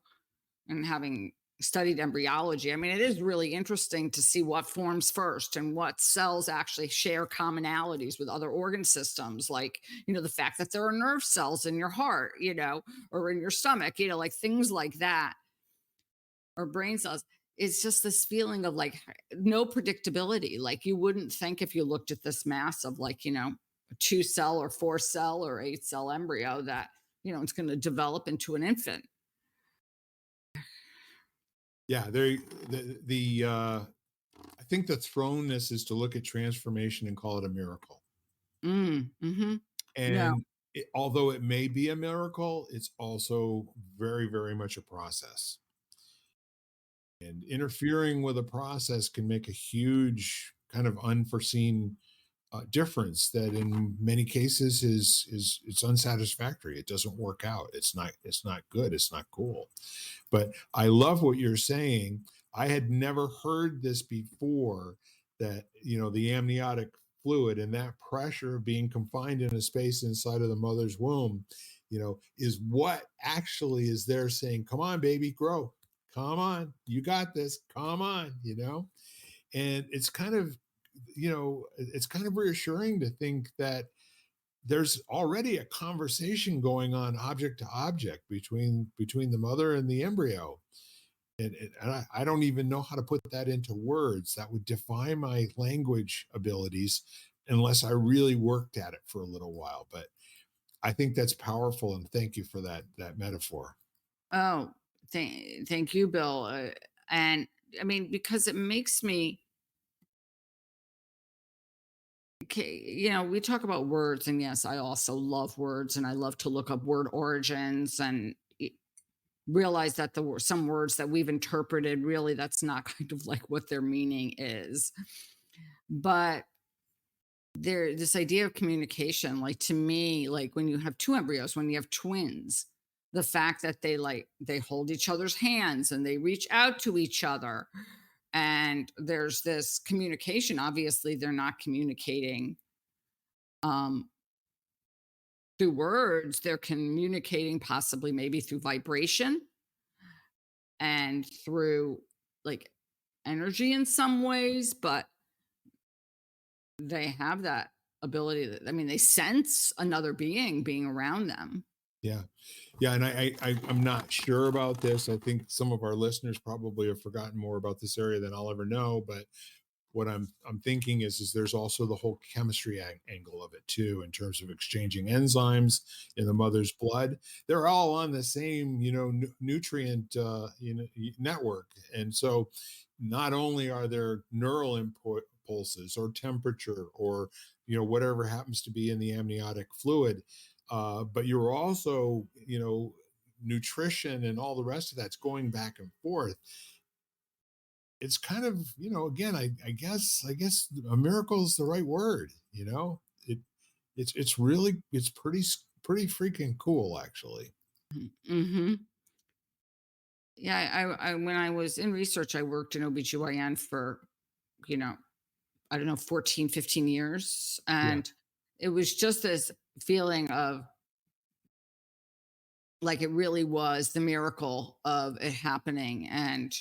and having studied embryology, I mean, it is really interesting to see what forms first and what cells actually share commonalities with other organ systems, like, the fact that there are nerve cells in your heart, or in your stomach, like things like that, or brain cells. It's just this feeling of like no predictability. Like you wouldn't think if you looked at this mass of like, a 2 cell or 4 cell or 8 cell embryo that, it's going to develop into an infant. Yeah, I think the thrownness is to look at transformation and call it a miracle. Hmm. No. And although it may be a miracle, it's also very, very much a process. And interfering with a process can make a huge kind of unforeseen difference that in many cases is it's unsatisfactory. It doesn't work out. It's not good. It's not cool. But I love what you're saying. I had never heard this before, that, the amniotic fluid and that pressure of being confined in a space inside of the mother's womb, is what actually is there saying, come on, baby, grow. Come on. You got this. Come on, And it's kind of reassuring to think that there's already a conversation going on object to object between the mother and the embryo, and I don't even know how to put that into words that would defy my language abilities unless I really worked at it for a little while. But I think that's powerful, and thank you for that metaphor. Oh, thank you, Bill. And I mean, because it makes me, okay, we talk about words, and yes, I also love words, and I love to look up word origins and realize that some words that we've interpreted, really, that's not kind of like what their meaning is. But this idea of communication, like to me, like when you have two embryos, when you have twins, the fact that they hold each other's hands and they reach out to each other, and there's this communication. Obviously they're not communicating um through words, they're communicating possibly maybe through vibration and through like energy in some ways, but they have that ability that, I mean, they sense another being around them. Yeah. Yeah, and I'm not sure about this. I think some of our listeners probably have forgotten more about this area than I'll ever know, but what I'm thinking is there's also the whole chemistry angle of it too, in terms of exchanging enzymes in the mother's blood. They're all on the same, nutrient, network, and so not only are there neural impulses or temperature or whatever happens to be in the amniotic fluid, but you're also nutrition and all the rest of that's going back and forth. It's kind of, again, I guess a miracle is the right word. It's really, it's pretty freaking cool, actually. Hmm. Yeah, when I was in research, I worked in OBGYN for, you know, I don't know, 14, 15 years. Yeah. And it was just this feeling of like it really was the miracle of it happening. And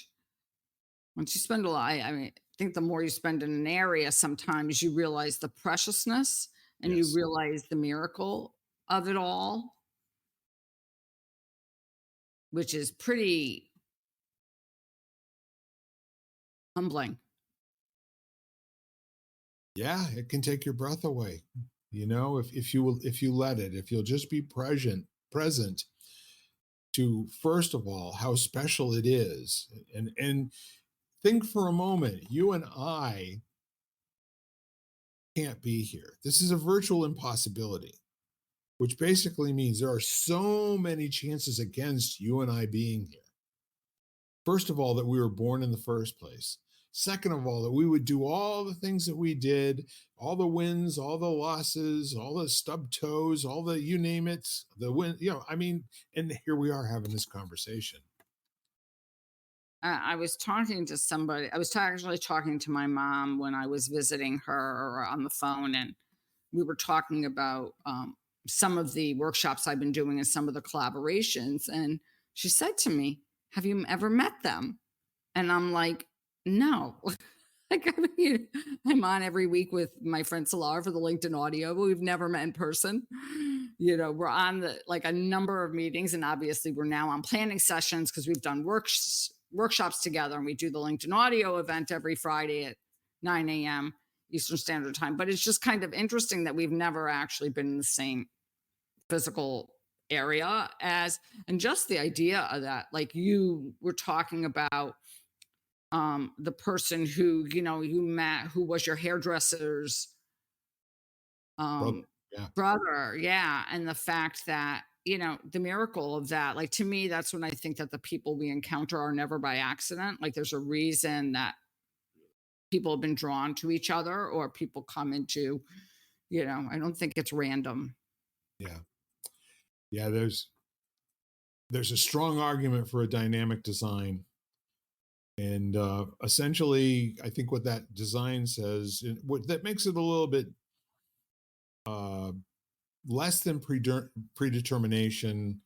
once you spend a lot, I mean, I think the more you spend in an area, sometimes you realize the preciousness and you Yes. realize the miracle of it all, which is pretty humbling. Yeah, it can take your breath away. If you let it, if you'll just be present to, first of all, how special it is, and think for a moment, you and I can't be here. This is a virtual impossibility, which basically means there are so many chances against you and I being here. First of all, that we were born in the first place. Second of all, that we would do all the things that we did, all the wins, all the losses, all the stub toes, all the you name it, the win, I mean, and here we are having this conversation. I was talking to somebody. I was actually talking to my mom when I was visiting her on the phone, and we were talking about some of the workshops I've been doing and some of the collaborations. And she said to me, "Have you ever met them?" And I'm like, "No." Like, I mean, I'm on every week with my friend Salar for the LinkedIn audio, but we've never met in person. We're on like a number of meetings, and obviously we're now on planning sessions because we've done workshops together, and we do the LinkedIn audio event every Friday at 9 a.m. Eastern Standard Time. But it's just kind of interesting that we've never actually been in the same physical area as, and just the idea of that, like you were talking about the person who you met who was your hairdresser's Brother. um Yeah. brother. Yeah, and the fact that the miracle of that, like, to me, that's when I think that the people we encounter are never by accident. Like, there's a reason that people have been drawn to each other, or people come into, I don't think it's random. Yeah. Yeah. There's a strong argument for a dynamic design. And essentially, I think what that design says, and what that makes it a little bit uh, less than predetermination,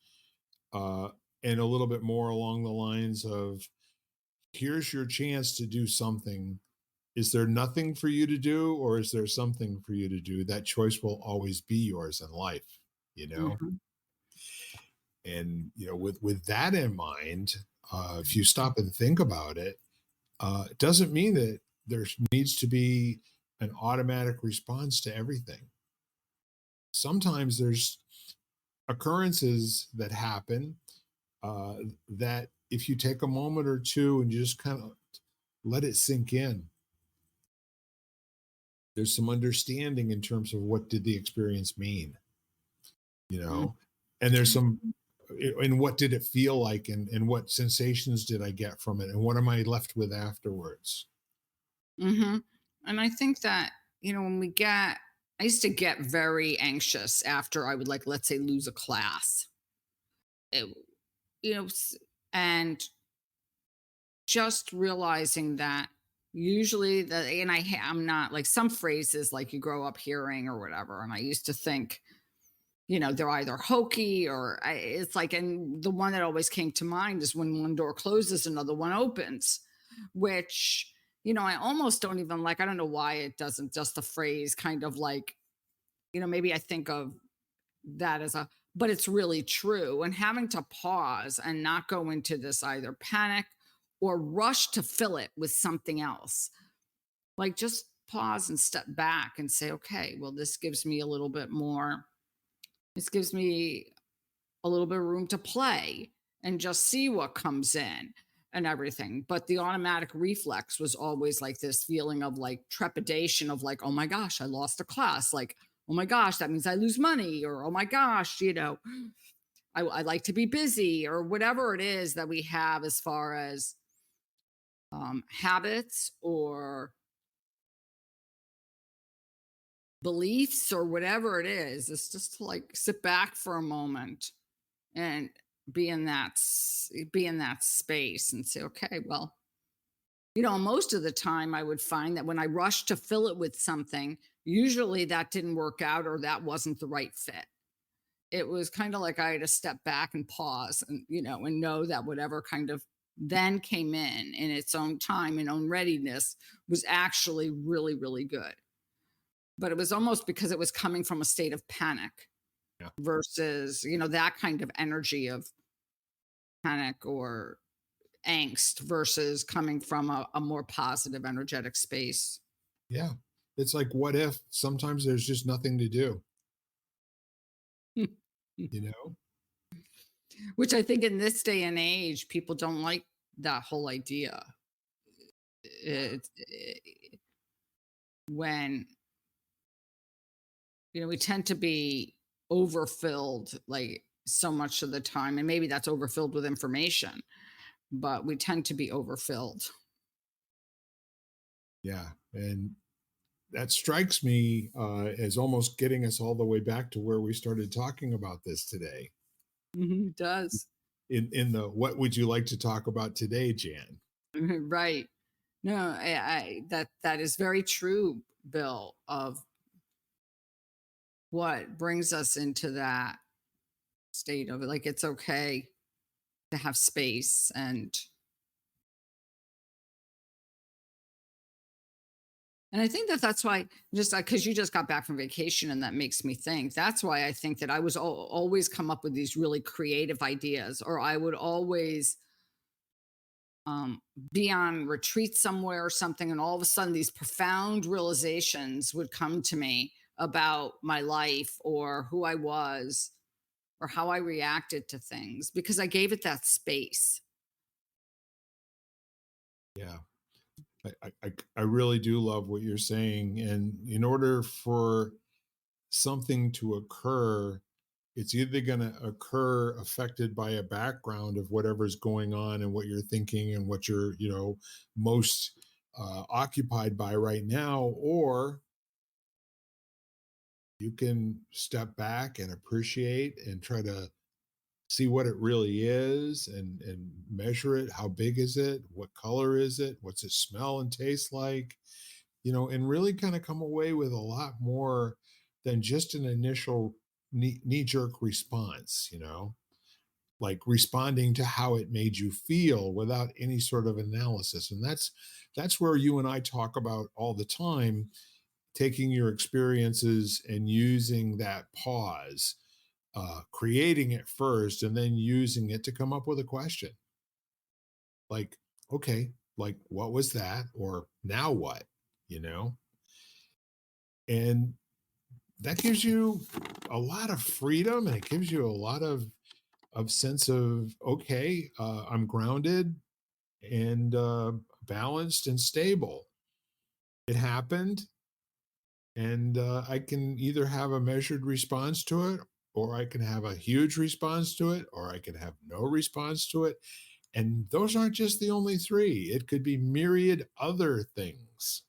uh, and a little bit more along the lines of, here's your chance to do something. Is there nothing for you to do, or is there something for you to do? That choice will always be yours in life, you know? Mhm. And, with that in mind, if you stop and think about it, it doesn't mean that there needs to be an automatic response to everything. Sometimes there's occurrences that happen, uh, that if you take a moment or two and you just kind of let it sink in, there's some understanding in terms of what did the experience mean, you Mhm. know, and there's some, and what did it feel like, and what sensations did I get from it, and what am I left with afterwards. Mhm. And I think that, when I used to get very anxious after I would, like, let's say, lose a class. It, you know, s- and just realizing that usually I'm not like some phrases like you grow up hearing or whatever. And I used to think, they're either hokey or it's like, and the one that always came to mind is when one door closes, another one opens, which, I almost don't even like, I don't know why it doesn't, just the phrase kind of like, maybe I think of that as a but it's really true. And having to pause and not go into this either panic or rush to fill it with something else. Like just pause and step back and say, okay, well, this gives me a little bit more, this gives me a little bit of room to play and just see what comes in and everything. But the automatic reflex was always like this feeling of like trepidation of like, oh my gosh, I lost a class. Like, oh my gosh, that means I lose money. Or, oh my gosh, I like to be busy or whatever it is that we have as far as habits or beliefs or whatever it is. It's just to like sit back for a moment and be in that space and say, okay, well, most of the time I would find that when I rushed to fill it with something, usually that didn't work out or that wasn't the right fit. It was kind of like I had to step back and pause and and know that whatever kind of then came in its own time and own readiness was actually really, really good. But it was almost because it was coming from a state of panic Yeah. versus that kind of energy of panic or angst versus coming from a more positive energetic space. Yeah. It's like, what if sometimes there's just nothing to do, you know? Which I think in this day and age, people don't like that whole idea. It's when, we tend to be overfilled like so much of the time. And maybe that's overfilled with information, but we tend to be overfilled. Yeah. And that strikes me as almost getting us all the way back to where we started talking about this today. Mhm, it does. In the what would you like to talk about today, Jan? Right. No, that is very true, Bill, of what brings us into that state of like it's okay to have space and I think that that's why just because you just got back from vacation and that makes me think that's why I think that I was always come up with these really creative ideas or I would always be on retreat somewhere or something and all of a sudden these profound realizations would come to me about my life or who I was or how I reacted to things because I gave it that space. Yeah. I really do love what you're saying. And in order for something to occur, it's either going to occur affected by a background of whatever's going on and what you're thinking and what you're, most occupied by right now, or you can step back and appreciate and try to see what it really is and measure it. How big is it? What color is it? What's it smell and taste like? And really kind of come away with a lot more than just an initial knee jerk response, like responding to how it made you feel without any sort of analysis. And that's where you and I talk about all the time, taking your experiences and using that pause, creating it first, and then using it to come up with a question like, okay, like what was that? Or now what? You know? And that gives you a lot of freedom and it gives you a lot of sense of okay, I'm grounded and balanced and stable. It happened, and I can either have a measured response to it, or I can have a huge response to it, or I can have no response to it. And those aren't just the only three. It could be myriad other things.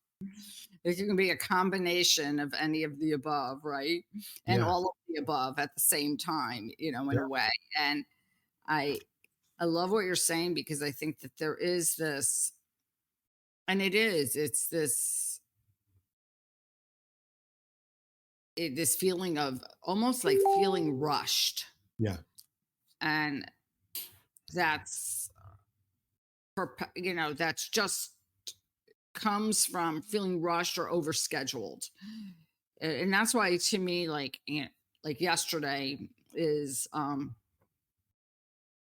It can be a combination of any of the above, right? And Yeah. all of the above at the same time, in Yeah. a way. And I I love what you're saying because I think that there is this, and it's this this feeling of almost like feeling rushed, Yeah. and that's that's just comes from feeling rushed or overscheduled. And that's why to me like like yesterday is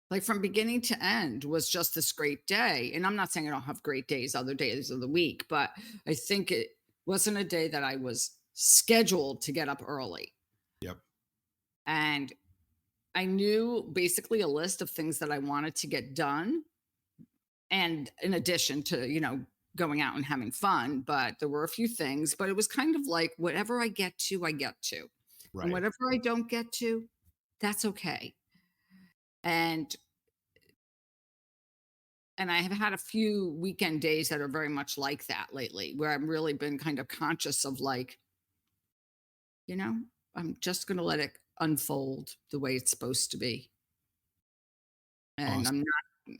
like from beginning to end was just this great day. And I'm not saying I don't have great days other days of the week, but I think it wasn't a day that I was scheduled to get up early. Yep. And I knew basically a list of things that I wanted to get done. And in addition to, going out and having fun, but there were a few things, but it was kind of like whatever I get to, I get to. And Right. whatever I don't get to, that's okay. And and I have had a few weekend days that are very much like that lately, where I've really been kind of conscious of like, you know, I'm just going to let it unfold the way it's supposed to be. And Awesome.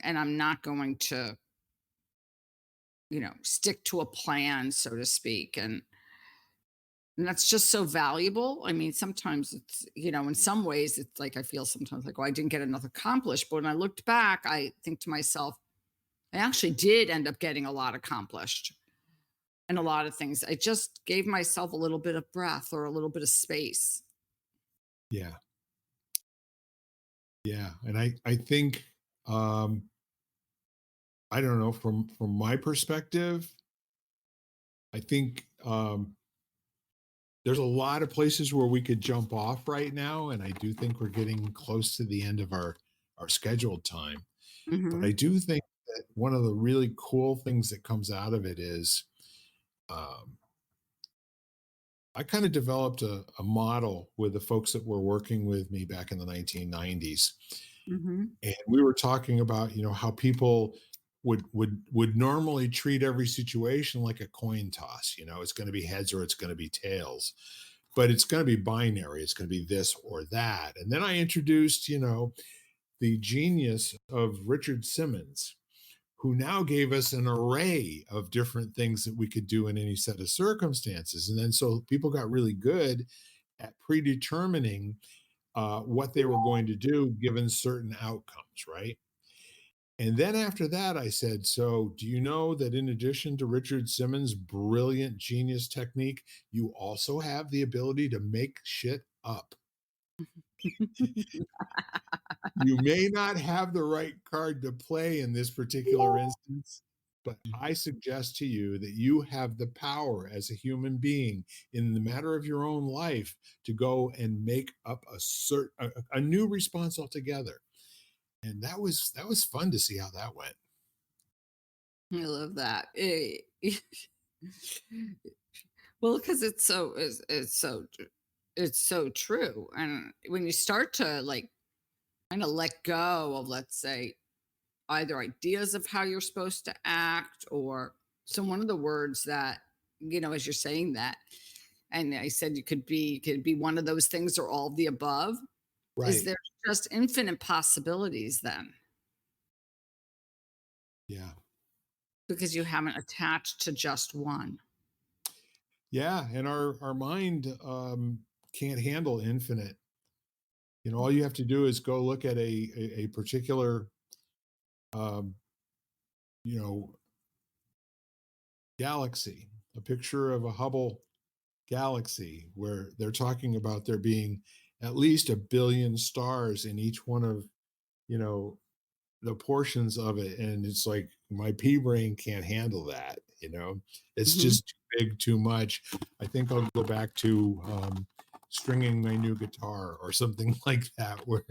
I'm not going to, stick to a plan, so to speak. And that's just so valuable. I mean, sometimes it's, in some ways it's like I feel sometimes like, oh, I didn't get enough accomplished. But when I looked back, I think to myself, I actually did end up getting a lot accomplished and a lot of things. I just gave myself a little bit of breath or a little bit of space. Yeah. Yeah. And I think, um, I don't know, from my perspective, I think, there's a lot of places where we could jump off right now, and I do think we're getting close to the end of our scheduled time. But I Mhm. do think that one of the really cool things that comes out of it is, um, I kind of developed a model with the folks that were working with me back in the 1990s, Mhm. and we were talking about how people would normally treat every situation like a coin toss. It's going to be heads or it's going to be tails, but it's going to be binary. It's going to be this or that. And then I introduced the genius of Richard Simmons, who now gave us an array of different things that we could do in any set of circumstances. And then so people got really good at predetermining what they were going to do given certain outcomes, right? And then after that, I said, so do you know that in addition to Richard Simmons' brilliant genius technique, you also have the ability to make shit up? You may not have the right card to play in this particular instance, but I suggest to you that you have the power as a human being in the matter of your own life to go and make up a new response altogether. And that was fun to see how that went. I love that. Well, because it's so true. And when you start to like kind of let go of, let's say, either ideas of how you're supposed to act or so one of the words that, as you're saying that, and I said you could be one of those things or all of the above, is Right. there just infinite possibilities then Yeah. because you haven't attached to just one. Yeah. And our mind can't handle infinite. All you have to do is go look at a particular um, you know, galaxy, a picture of a Hubble galaxy where they're talking about there being at least a billion stars in each one of, you know, the portions of it. And it's like my pea brain can't handle that. It's Mhm. just too big, too much. I think I'll go back to stringing my new guitar or something like that, where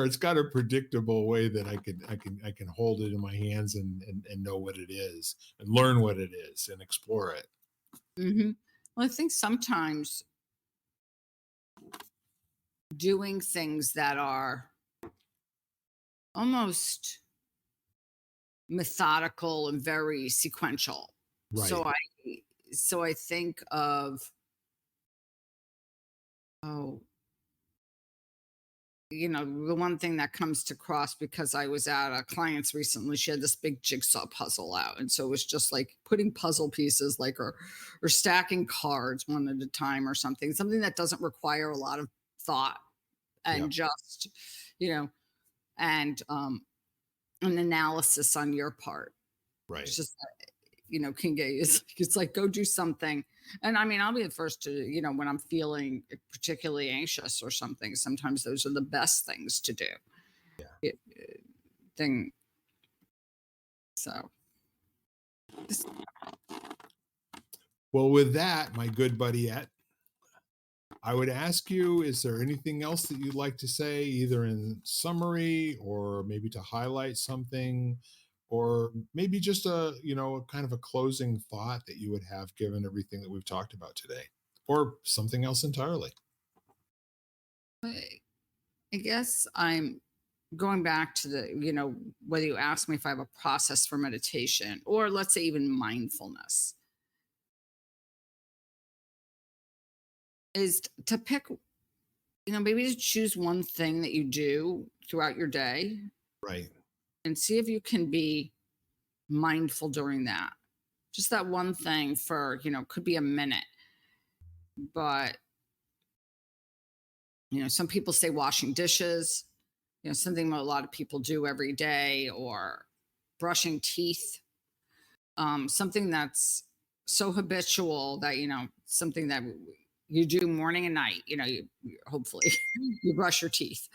it's got a predictable way that I can hold it in my hands and know what it is and learn what it is and explore it. Mhm. Well, I think sometimes doing things that are almost methodical and very sequential. So Right. I so I think of, oh, the one thing that comes to cross because I was at a client's recently, she had this big jigsaw puzzle out. And so it was just like putting puzzle pieces like or stacking cards one at a time or something that doesn't require a lot of thought Yeah. and just, you know, and an analysis on your part. It's Right. just, can get it's like go do something. And I mean, I'll be the first to, when I'm feeling particularly anxious or something, sometimes those are the best things to do. Yeah. It, thing. So, this- Well, with that, my good buddy Ed, I would ask you, is there anything else that you'd like to say, either in summary or maybe to highlight something, or maybe just a kind of a closing thought that you would have given everything that we've talked about today, or something else entirely? I I guess I'm going back to whether you ask me if I have a process for meditation or let's say even mindfulness, is to pick, maybe to choose one thing that you do throughout your day Right. and see if you can be mindful during that. Just that one thing for, could be a minute. But, some people say washing dishes, something a lot of people do every day, or brushing teeth, something that's so habitual that, something that you do morning and night, hopefully you brush your teeth.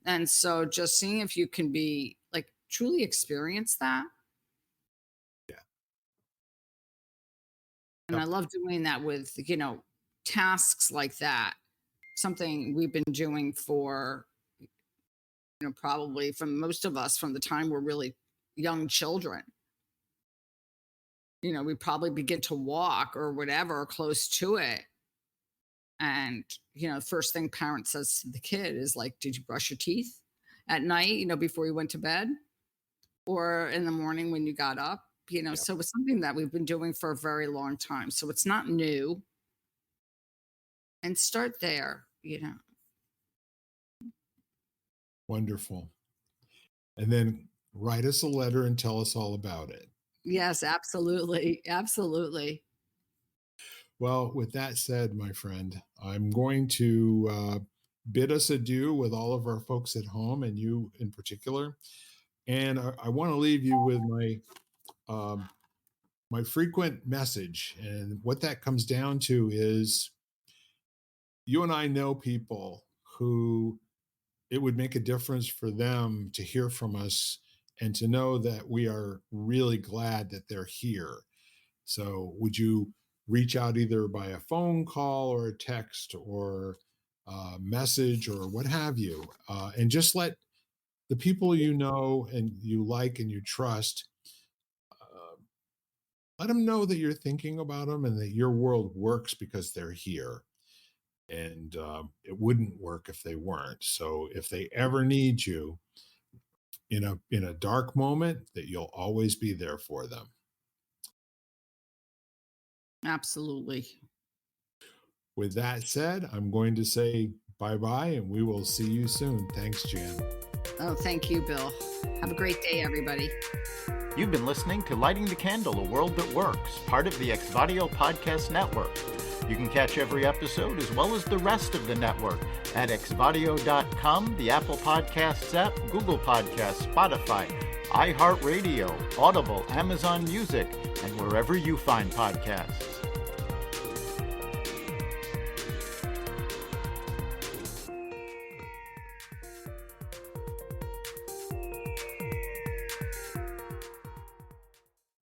And so just seeing if you can be like truly experience that. Yeah. And I Yep. love doing that with, tasks like that. Something we've been doing for, probably from most of us from the time we're really young children. We probably begin to walk or whatever close to it. And, first thing parent says to the kid is like, did you brush your teeth at night, before you went to bed or in the morning when you got up? Yep. So it's something that we've been doing for a very long time. So it's not new. And start there. Wonderful. And then write us a letter and tell us all about it. Yes, absolutely. Absolutely. Well, with that said, my friend, I'm going to bid us adieu with all of our folks at home and you in particular. And I want to leave you with um, my frequent message. And what that comes down to is you and I know people who it would make a difference for them to hear from us and to know that we are really glad that they're here. So, would you reach out either by a phone call or a text or a message or what have you, and just let the people you know and you like and you trust, uh, let them know that you're thinking about them and that your world works because they're here. And it wouldn't work if they weren't. So, if they ever need you in a dark moment, that you'll always be there for them. Absolutely. With that said, I'm going to say bye bye and we will see you soon. Thanks, Jan. Oh, thank you, Bill. Have a great day, everybody. You've been listening to Lighting the Candle, A World That Works, part of the Exvadio Podcast Network. You can catch every episode as well as the rest of the network at exvadio.com, the Apple Podcasts app, Google Podcasts, Spotify, iHeartRadio, Audible, Amazon Music, and wherever you find podcasts.